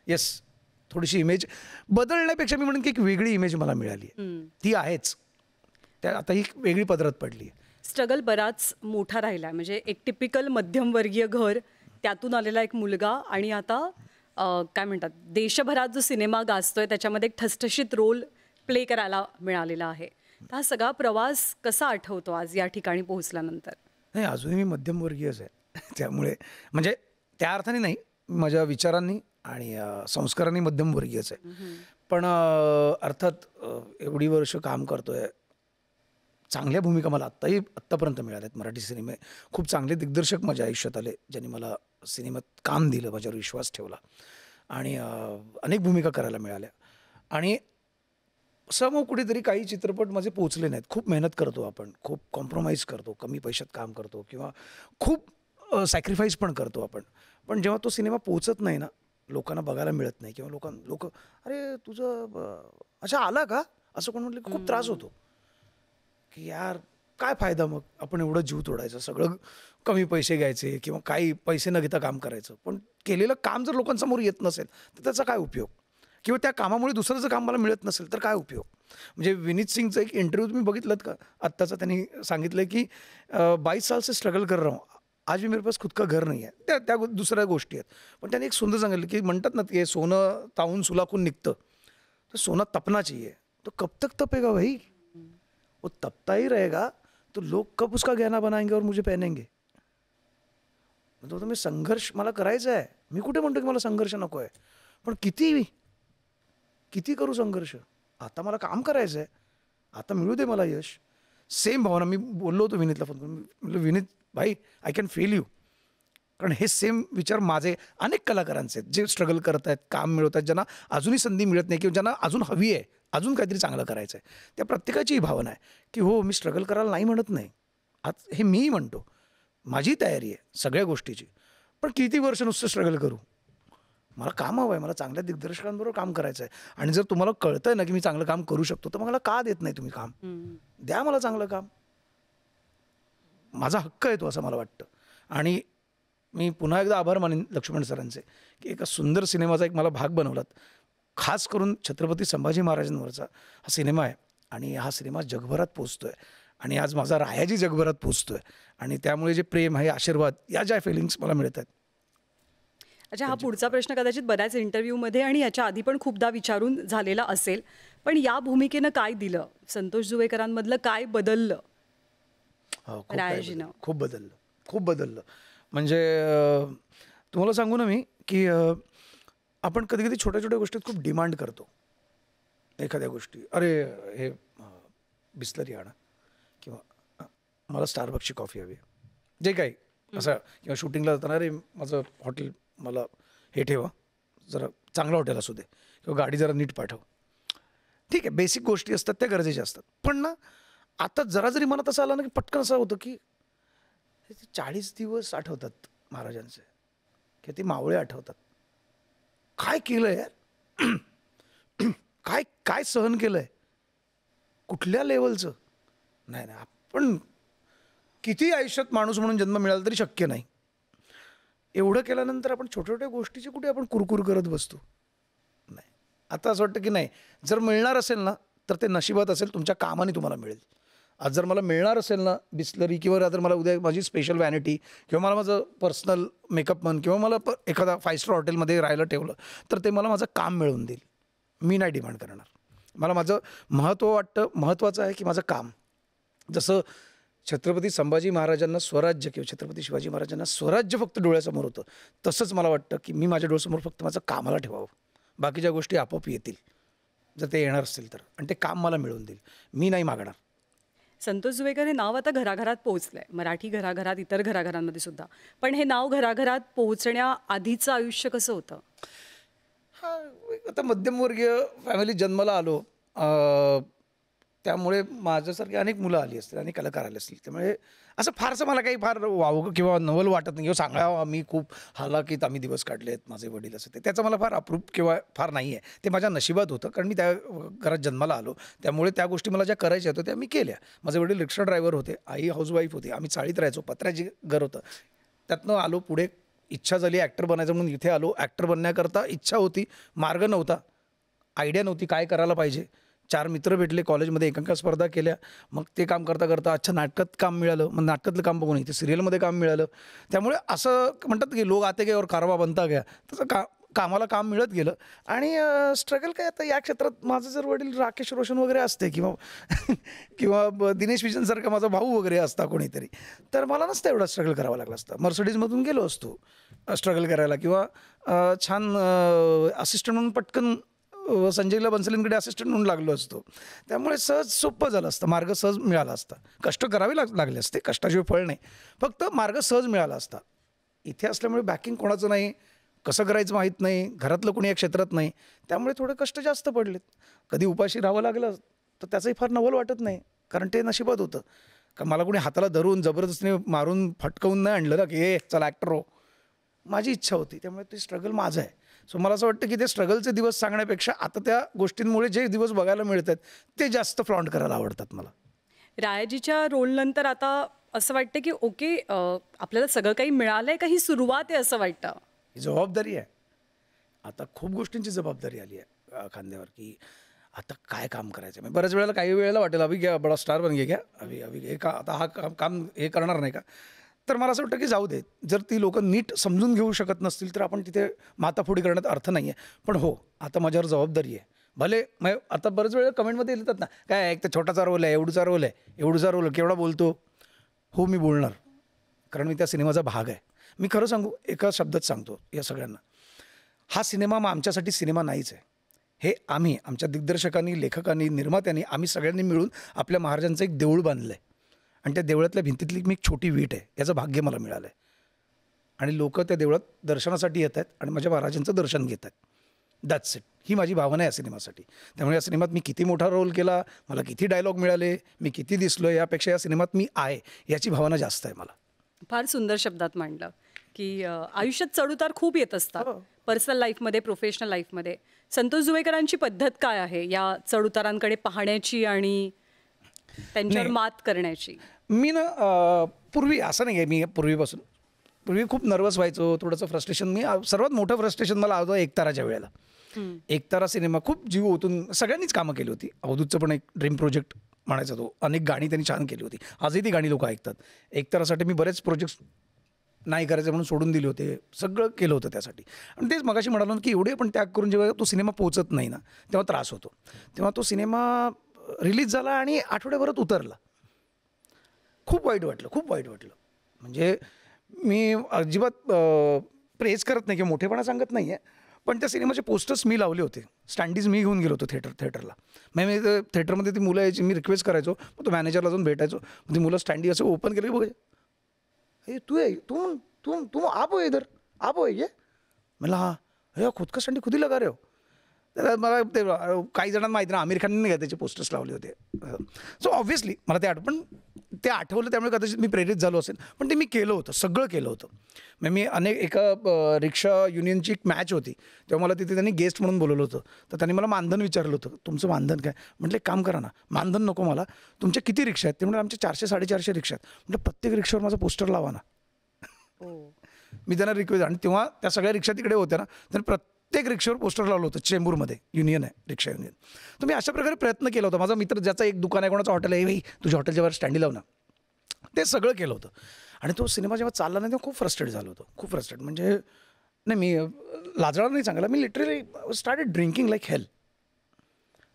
येस, थोडीशी इमेज बदलण्यापेक्षा मी म्हणेन की एक वेगळी इमेज मला मिळाली आहे. ती आहेच, त्या आता ही वेगळी पदरात पडली आहे. स्ट्रगल बराच मोठा राहिला आहे. म्हणजे एक टिपिकल मध्यमवर्गीय घर, त्यातून आलेला एक मुलगा, आणि आता काय म्हणतात, देशभरात जो सिनेमा गाजतोय त्याच्यामध्ये एक ठसठशीत रोल प्ले करायला मिळालेला आहे. तर हा सगळा प्रवास कसा आठवतो आज या ठिकाणी पोहोचल्यानंतर? नाही, अजूनही मी मध्यमवर्गीयच आहे. त्यामुळे म्हणजे त्या अर्थाने नाही, माझ्या विचारांनी आणि संस्कारांनी मध्यमवर्गीयच आहे. पण अर्थात एवढी वर्ष काम करतोय चांगल्या भूमिका मला आत्तापर्यंत मिळाल्या आहेत. मराठी सिनेमे खूप चांगले दिग्दर्शक माझ्या आयुष्यात आले, ज्यांनी मला सिनेमात काम दिलं, माझ्यावर विश्वास ठेवला आणि अनेक भूमिका करायला मिळाल्या. आणि असं मग कुठेतरी काही चित्रपट माझे पोचले नाहीत. खूप मेहनत करतो आपण, खूप कॉम्प्रोमाइज करतो, कमी पैशात काम करतो किंवा खूप सॅक्रिफाईस पण करतो आपण. पण जेव्हा तो सिनेमा पोचत नाही ना, लोकांना बघायला मिळत नाही किंवा लोक अरे तुझं अच्छा आला का असं कोण म्हटलं, खूप त्रास होतो की यार काय फायदा, मग आपण एवढं जीव तोडायचं, सगळं कमी पैसे घ्यायचे किंवा काही पैसे न घेता काम करायचं, पण केलेलं काम जर लोकांसमोर येत नसेल तर त्याचा काय उपयोग, किंवा त्या कामामुळे दुसरं जर काम मला मिळत नसेल तर काय उपयोग. म्हणजे विनीत सिंगचा एक इंटरव्ह्यू तुम्ही बघितलात का आत्ताचा, त्यांनी सांगितलं की 22 साल से स्ट्रगल कर रहा हूँ, आज भी मेरे पास खुद का घर नाही आहे. त्या दुसऱ्या गोष्टी आहेत. पण त्यांनी एक सुंदर सांगितलं की म्हणतात ना की सोनं तावून सुलाखून निघतं, तर सोना तपना चाहिए. तो कब तक तपेगा भाई, वो तपता ही रहेगा तो लोग कब उसका गहना बनाएंगे और मुझे पहनेंगे. म्हणजे मी संघर्ष मला करायचा आहे. मी कुठे म्हणतो की मला संघर्ष नको आहे, पण किती करू संघर्ष. आता मला काम करायचं आहे, आता मिळू दे मला यश. सेम भावना मी बोललो होतो विनीतला फोन करून, म्हटलं विनीत भाई आय कॅन फेल यू. कारण हे सेम विचार माझे अनेक कलाकारांचे आहेत, जे स्ट्रगल करत आहेत, काम मिळवत आहेत, ज्यांना अजूनही संधी मिळत नाही किंवा ज्यांना अजून हवी आहे, अजून काहीतरी चांगलं करायचं आहे. त्या प्रत्येकाची ही भावना आहे की हो मी स्ट्रगल करायला नाही म्हणत नाही, आज हे मीही म्हणतो, माझी तयारी आहे सगळ्या गोष्टीची. पण किती वर्ष नुसतं स्ट्रगल करू. मला काम हवं आहे, मला चांगल्या दिग्दर्शकांबरोबर काम करायचं आहे. आणि जर तुम्हाला कळतंय ना की मी चांगलं काम करू शकतो, तर मला का देत नाही तुम्ही काम. द्या मला चांगलं काम, माझा हक्क आहे तो, असं मला वाटतं. आणि मी पुन्हा एकदा आभार मानेन लक्ष्मण सरांचे की एका सुंदर सिनेमाचा एक मला भाग बनवलात. खास करून छत्रपती संभाजी महाराजांवरचा हा सिनेमा आहे आणि हा सिनेमा जगभरात पोचतो आहे. आणि आज माझा रायाजी जगभरात पोचतो आहे. आणि त्यामुळे जे प्रेम आहे, आशीर्वाद, या ज्या फिलिंग्स मला मिळत आहेत. अच्छा, हा पुढचा प्रश्न कदाचित बऱ्याच इंटरव्ह्यूमध्ये आणि याच्या आधी पण खूपदा विचारून झालेला असेल, पण या भूमिकेनं काय दिलं, संतोष जुवेकरांमधलं काय बदललं रायाजीनं? खूप बदललं. म्हणजे तुम्हाला सांगू ना मी की आपण कधी कधी छोट्या छोट्या गोष्टीत खूप डिमांड करतो एखाद्या गोष्टी. अरे हे बिस्लरी आणा, किंवा मला स्टारबक्सची कॉफी हवी आहे, जे काही असं. किंवा शूटिंगला जाताना अरे माझं हॉटेल मला हे ठेवा, जरा चांगलं हॉटेल असू दे, किंवा गाडी जरा नीट पाठव. ठीक आहे, बेसिक गोष्टी असतात त्या गरजेच्या असतात. पण ना आता जरा जरी मनात असं आलं ना की पटकन असं होतं की 40 दिवस आठवतात महाराजांचे, की ते मावळे आठवतात. काय केलं यार, काय काय सहन केलंय, कुठल्या लेवलचं. नाही आपण किती आयुष्यात माणूस म्हणून जन्म मिळाला तरी शक्य नाही. एवढं केल्यानंतर आपण छोट्या छोट्या गोष्टीची कुठे आपण कुरकुर करत बसतो. नाही, आता असं वाटतं की नाही, जर मिळणार असेल ना तर ते नशिबात असेल, तुमच्या कामाने तुम्हाला मिळेल. आज जर मला मिळणार असेल ना बिस्लरी, किंवा जर मला उद्या माझी स्पेशल व्हॅनिटी, किंवा मला माझं पर्सनल मेकअप मन, किंवा मला एखादा 5 स्टार हॉटेलमध्ये राहायला ठेवलं, तर ते मला माझं काम मिळवून देईल. मी नाही डिमांड करणार. मला माझं महत्त्वाचं आहे की माझं काम. जसं छत्रपती संभाजी महाराजांना स्वराज्य किंवा छत्रपती शिवाजी महाराजांना स्वराज्य फक्त डोळ्यासमोर होतं, तसंच मला वाटतं की मी माझ्या डोळ्यासमोर फक्त माझं कामाला ठेवावं. बाकीच्या गोष्टी आपोआप येतील जर ते येणार असतील तर, आणि ते काम मला मिळवून देईल. मी नाही मागणार. संतोष जुवेकर हे नाव आता घराघरात पोहोचलंय, मराठी घराघरात, इतर घराघरांमध्ये सुद्धा. पण हे नाव घराघरात पोहोचण्याआधीचं आयुष्य कसं होतं? हा, आता मध्यमवर्गीय फॅमिलीत जन्माला आलो, त्यामुळे माझ्यासारखी अनेक मुलं आली असतील, अनेक कलाकार आले असतील. त्यामुळे असं फारसं मला काही फार वावगं किंवा नवल वाटत नाही, किंवा सांगावं मी खूप हालाकीत आम्ही दिवस काढले आहेत, माझे वडील असं, त्याचं मला फार अप्रूप किंवा फार नाही आहे. ते माझ्या नशिबात होतं, कारण मी त्या घरात जन्माला आलो. त्यामुळे त्या गोष्टी मला ज्या करायच्या होत्या त्या मी केल्या. माझे वडील रिक्षा ड्रायव्हर होते, आई हाऊसवाईफ होती, आम्ही चाळीत राहायचो, पत्र्याची घर होतं. त्यातनं आलो पुढे, इच्छा झाली ॲक्टर बनायचं म्हणून इथे आलो. ॲक्टर बनण्याकरता इच्छा होती, मार्ग नव्हता, आयडिया नव्हती काय करायला पाहिजे. 4 मित्र भेटले कॉलेजमध्ये, एकांकिका स्पर्धा केल्या. मग ते काम करता करता अच्छा नाटकात काम मिळालं, मग नाटकातलं काम बघून इथे सिरियलमध्ये काम मिळालं. त्यामुळे असं म्हणतात की लोक आते गे और कारवा बनता गया, तसं कामाला काम मिळत गेलं. आणि स्ट्रगल काय, आता या क्षेत्रात माझं जर वडील राकेश रोशन वगैरे असते, किंवा दिनेश विजनसारखा माझा भाऊ वगैरे असता कोणीतरी, तर मला नसतं एवढा स्ट्रगल करावा लागला असता. मर्सिडीजमधून गेलो असतो स्ट्रगल करायला, किंवा छान असिस्टंट म्हणून पटकन संजय लीला बन्सलींकडे असिस्टंट म्हणून लागलो असतो. त्यामुळे सहज सोपं झालं असतं, मार्ग सहज मिळाला असता. कष्ट करावे लागले असते, कष्टाशिवाय फळ नाही, फक्त मार्ग सहज मिळाला असता. इथे असल्यामुळे बॅकिंग कोणाचं नाही, कसं करायचं माहीत नाही, घरातलं कोणी या क्षेत्रात नाही, त्यामुळे थोडे कष्ट जास्त पडलेत. कधी उपाशी राहावं लागलं तर त्याचंही फार नवल वाटत नाही, कारण ते नशिबात होतं. का मला कोणी हाताला धरून जबरदस्तीने मारून फटकवून नाही आणलं ना की हे चला ॲक्टर हो. माझी इच्छा होती, त्यामुळे ते स्ट्रगल माझं आहे. सो मला असं वाटतं की ते स्ट्रगलचे दिवस सांगण्यापेक्षा आता त्या गोष्टींमुळे जे दिवस बघायला मिळत आहेत ते जास्त फ्लॉन्ट करायला आवडतात मला. रायाजीच्या रोलनंतर आता असं वाटतं की ओके, आपल्याला सगळं काही मिळालंय का, ही सुरुवात आहे असं वाटतं? ही जबाबदारी आहे. आता खूप गोष्टींची जबाबदारी आली आहे खांद्यावर, की आता काय काम करायचं. म्हणजे बऱ्याच वेळेला काही वेळेला वाटेल अभि क्या बडा स्टार बन गया क्या, अभि हे का आता हा काम हे करणार नाही का. तर मला असं वाटतं की जाऊ दे, जर ती लोकं नीट समजून घेऊ शकत नसतील तर आपण तिथे माताफोडी करण्यात अर्थ नाही आहे. पण हो, आता माझ्यावर जबाबदारी आहे. भले मग आता बरेच वेळेला कमेंटमध्ये लिहितात ना, काय एक तर छोटासा रोल आहे, एवढूचा रोल आहे, एवढूचा रोल केवढा बोलतो. हो, मी बोलणार, कारण मी त्या सिनेमाचा भाग आहे. मी खरं सांगू, एका शब्दात सांगतो या सगळ्यांना, हा सिनेमा मग आमच्यासाठी सिनेमा नाहीच आहे. हे आम्ही, आमच्या दिग्दर्शकांनी, लेखकांनी, निर्मात्यांनी, आम्ही सगळ्यांनी मिळून आपल्या महाराजांचं एक देऊळ बांधलं आहे. आणि त्या देवळातल्या भिंतीतली मी एक छोटी वीट आहे, याचं भाग्य मला मिळालं आहे. आणि लोक त्या देवळात दर्शनासाठी येत आहेत आणि माझ्या महाराजांचं दर्शन घेत आहेत. That's it. ही माझी भावना आहे या सिनेमासाठी. त्यामुळे या सिनेमात मी किती मोठा रोल केला, मला किती डायलॉग मिळाले, मी किती दिसलो, यापेक्षा या सिनेमात मी आहे याची भावना जास्त आहे मला. फार सुंदर शब्दात मांडलं की आयुष्यात चढउतार खूप येत असतात, पर्सनल लाईफमध्ये, प्रोफेशनल लाईफमध्ये. संतोष जुवेकरांची पद्धत काय आहे या चढउतारांकडे पाहण्याची आणि त्यांच्यावर मात करण्याची? मी ना पूर्वी असं नाही आहे, मी पूर्वी खूप नर्वस व्हायचो, थोडंसं फ्रस्ट्रेशन. मी सर्वात मोठं फ्रस्ट्रेशन मला होतं एकताराच्या वेळेला. एकतारा सिनेमा खूप जीव ओतून सगळ्यांनीच कामं केली होती. अवधूतचं पण एक ड्रीम प्रोजेक्ट म्हणायचा तो. अनेक गाणी त्यांनी छान केली होती, आजही ती गाणी लोक ऐकतात. एकतारासाठी मी बरेच प्रोजेक्ट्स नाही करायचे म्हणून सोडून दिले होते, सगळं केलं होतं त्यासाठी. आणि तेच मगाशी म्हणालो की एवढे पण त्याग करून जेव्हा तो सिनेमा पोचत नाही ना, तेव्हा त्रास होतो. तेव्हा तो सिनेमा रिलीज झाला आणि आठवड्याभरात उतरला. खूप वाईट वाटलं. म्हणजे मी अजिबात प्रेज करत नाही किंवा मोठेपणा सांगत नाही आहे, पण त्या सिनेमाचे पोस्टर्स मी लावले होते, स्टँडीज मी घेऊन गेलो होतो थिएटरला. मग मी थिएटरमध्ये ती मुलं यायची, मी रिक्वेस्ट करायचो, मग तो मॅनेजरला जाऊन भेटायचो. ती मुलं स्टँडी असं ओपन केलं की बघायचं, हे तू आहे, तू आप हो इधर, आप हो ये. म्हणलं हां, हे खुद का स्टँडी खुद ही लगा रहे हो. तर मला ते काही जणांना माहिती ना, आमिर खानने नाही का त्याचे पोस्टर्स लावले होते. सो ऑब्व्हियसली मला ते आठवलं, त्यामुळे कदाचित मी प्रेरित झालो असेल. पण ते मी केलं होतं, सगळं केलं होतं. मग मी एका रिक्षा युनियनची एक मॅच होती, तेव्हा मला तिथे त्यांनी गेस्ट म्हणून बोलवलं होतं. तर त्यांनी मला मानधन विचारलं होतं, तुमचं मानधन काय. म्हटलं एक काम करा ना, मानधन नको मला, तुमच्या किती रिक्षा आहेत. ते म्हणजे आमच्या 400-450 रिक्षा आहेत. म्हटलं प्रत्येक रिक्षावर माझं पोस्टर लावा ना. मी त्यांना रिक्वेस्ट, आणि तेव्हा त्या सगळ्या रिक्षा तिकडे होत्या ना, त्यांनी प्रत्येक रिक्षावर पोस्टर लावलं होतं. चेंबूरमध्ये युनियन आहे, रिक्षा युनियन. तर मी अशा प्रकारे प्रयत्न केला होता. माझा मित्र ज्याचा एक दुकान आहे, कोणाचं हॉटेल आहे, भाई तुझ्या हॉटेलच्या वर स्टँडी लाव ना, ते सगळं केलं होतं. आणि तो सिनेमा जेव्हा चालला नाही तेव्हा खूप फ्रस्ट्रेट झालं होतं, खूप फ्रस्ट्रेट. म्हणजे नाही, मी लाजणार नाही सांगायला, मी लिटरली स्टार्टेड ड्रिंकिंग लाईक हेल.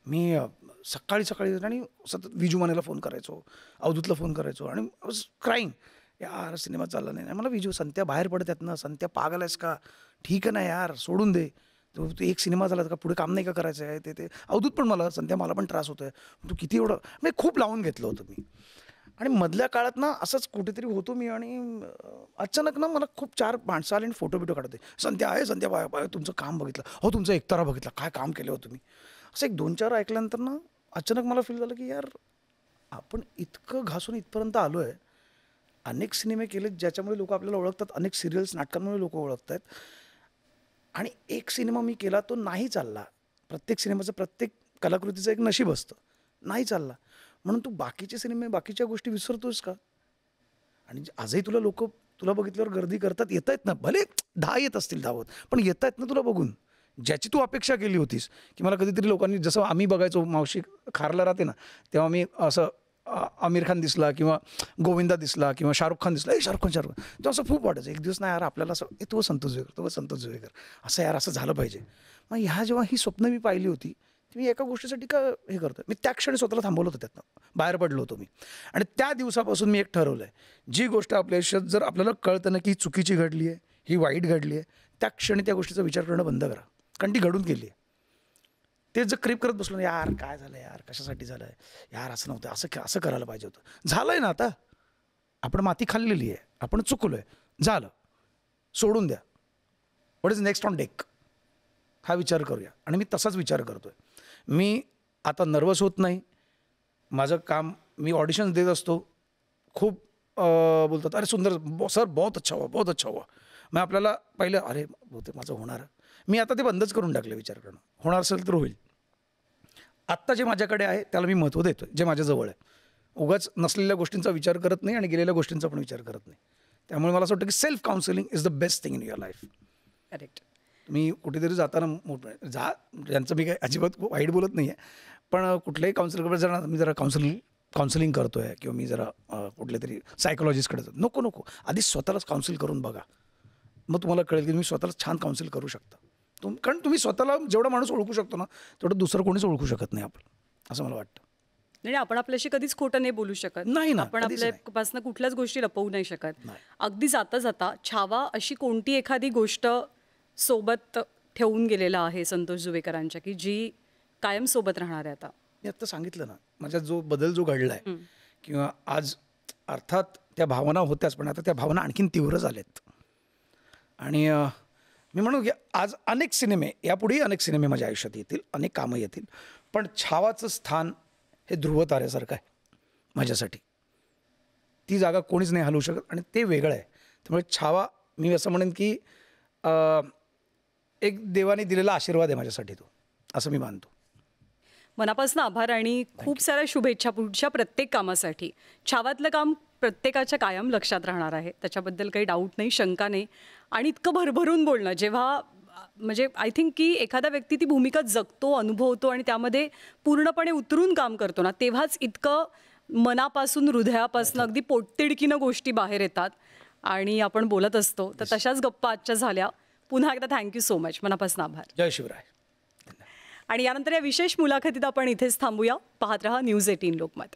मी सकाळी आणि सतत विजू मानेला फोन करायचो, अवधूतला फोन करायचो, आणि आय वॉज क्राईंग, यार सिनेमा चालला नाही. मला विजू, संत्या बाहेर पडतात ना, संत्या पागल आहेस का, ठीक आहे ना यार, सोडून दे, तू एक सिनेमा झाला का, पुढे काम नाही का करायचं आहे. ते अवधूत पण मला, संत्या मला पण त्रास होतो आहे, तू किती एवढं, म्हणजे खूप लावून घेतलं होतं मी. आणि मधल्या काळात ना असंच कुठेतरी होतो मी, आणि अचानक ना मला खूप 4 माणसं आले आणि फोटो काढते. संत्या आहे, संत्या बाय, तुमचं काम बघितलं, हो तुमचं एकतारा बघितला, काय काम केलं हो तुम्ही. असं एक 2-4 ऐकल्यानंतर ना अचानक मला फील झालं की यार, आपण इतकं घासून इथपर्यंत आलो आहे. अनेक सिनेमे केले ज्याच्यामुळे लोक आपल्याला ओळखतात, अनेक सिरियल्स, नाटकांमुळे लोक ओळखत आहेत. आणि एक सिनेमा मी केला, तो नाही चालला. प्रत्येक सिनेमाचं, प्रत्येक कलाकृतीचं एक नशीब असतं, नाही चालला. म्हणून तू बाकीचे सिनेमे, बाकीच्या गोष्टी विसरतोस का. आणि आजही तुला बघितल्यावर गर्दी करतात, येत आहेत ना, भले 10 येत असतील धावत, पण येत आहेत ना तुला बघून, ज्याची तू अपेक्षा केली होतीस. की मला कधीतरी लोकांनी, जसं आम्ही बघायचो, मावशी खारला राहते ना, तेव्हा मी असं आमिर खान दिसला किंवा गोविंदा दिसला किंवा शाहरुख खान दिसला, शाहरुख खान तेव्हा असं खूप वाटायचं. एक दिवस नाही यार, आपल्याला असं तो संतोष जुवेकर असं यार, असं झालं पाहिजे. मग जेव्हा ही स्वप्न मी पाहिली होती, मी एका गोष्टीसाठी का हे करतो, मी त्या क्षणी स्वतःला थांबवलं होतं, त्यातनं बाहेर पडलो होतो मी. आणि त्या दिवसापासून मी एक ठरवलं आहे, जी गोष्ट आपल्या आयुष्यात जर आपल्याला कळतं ना की ही चुकीची घडली आहे, ही वाईट घडली आहे, त्या क्षणी त्या गोष्टीचा विचार करणं बंद करा, कारण ती घडून गेली आहे. ते जर क्रिप करत बसलो ना, यार काय झालं यार, कशासाठी झालं यार, असं नव्हतं, असं करायला पाहिजे होतं. झालंय ना आता, आपण माती खाल्लेली आहे, आपण चुकलोय, झालं, सोडून द्या. What is next on deck हा विचार करूया. आणि मी तसाच विचार करतोय. मी आता नर्वस होत नाही. माझं काम, मी ऑडिशन्स देत असतो, खूप बोलतात अरे सुंदर सर, बहुत अच्छा हुआ, बहुत अच्छा हुआ. मग आपल्याला पहिलं अरे बहुतेक माझं होणार. मी आता ते बंदच करून टाकलं विचार करणं. होणार असेल तर होईल. आत्ता जे माझ्याकडे आहे त्याला मी महत्त्व देतोय, जे माझ्याजवळ आहे. उगाच नसलेल्या गोष्टींचा विचार करत नाही आणि गेलेल्या गोष्टींचा पण विचार करत नाही. त्यामुळे मला असं वाटतं की self counselling is the best thing in your life. Correct. तुम्ही कुठेतरी जाताना ज्यांचं मी काही अजिबात वाईट बोलत नाही आहे, पण कुठल्याही काउन्सिलरकडे जाणार, मी जरा काउन्सिलिंग करतो आहे किंवा मी जरा कुठल्या तरी सायकोलॉजिस्टकडे जातो, नको आधी स्वतःलाच काउन्सिल करून बघा. मग तुम्हाला कळेल की तुम्ही स्वतःला छान काउन्सिल करू शकता. कारण तुम्ही स्वतःला जेवढा माणूस ओळखू शकतो ना, तेवढं दुसरं कोणीच ओळखू शकत नाही आपण, असं मला वाटतं. नाही, आपण आपल्याशी कधीच खोटं नाही बोलू शकत. नाही ना, आपण कधीच नाही. आपल्यापासून कुठल्याच गोष्टी लपवू नाही शकत. नाही. अगदी जाता जाता छावा अशी कोणती एखादी गोष्ट सोबत ठेवून गेलेला आहे संतोष जुवेकरांच्या, की जी कायम सोबत राहणार आहे आता? मी आत्ता सांगितलं ना, माझ्या बदल जो घडला आहे किंवा आज, अर्थात त्या भावना होत्याच, पण आता त्या भावना आणखीन तीव्र झाल्यात. आणि मी म्हणू की आज अनेक सिनेमे, यापुढेही अनेक सिनेमे माझ्या आयुष्यात येतील, अनेक कामं येतील, पण छावाचं स्थान हे ध्रुवताऱ्यासारखं आहे माझ्यासाठी. ती जागा कोणीच नाही हलवू शकत आणि ते वेगळं आहे. त्यामुळे छावा, मी असं म्हणेन की एक देवाने दिलेला आशीर्वाद आहे माझ्यासाठी तो, असं मी मानतो. मनापासून आभार आणि खूप साऱ्या शुभेच्छा पुढच्या प्रत्येक कामासाठी. छावातलं काम प्रत्येकाच्या कायम लक्षात राहणार आहे, त्याच्याबद्दल काही डाऊट नाही, शंका नाही. आणि इतकं भरभरून बोलणं, जेव्हा म्हणजे आय थिंक की एखादा व्यक्ती ती भूमिका जगतो, अनुभवतो आणि त्यामध्ये पूर्णपणे उतरून काम करतो ना, तेव्हाच इतकं मनापासून, हृदयापासून अगदी पोटतिडकीनं गोष्टी बाहेर येतात आणि आपण बोलत असतो. तर तशाच गप्पा आजच्या झाल्या. पुन्हा एकदा थँक्यू सो मच, मनापासून आभार. जय शिवराय. आणि यानंतर या विशेष मुलाखतीत आपण इथेच थांबूया. पाहत रहा न्यूज 18 लोकमत.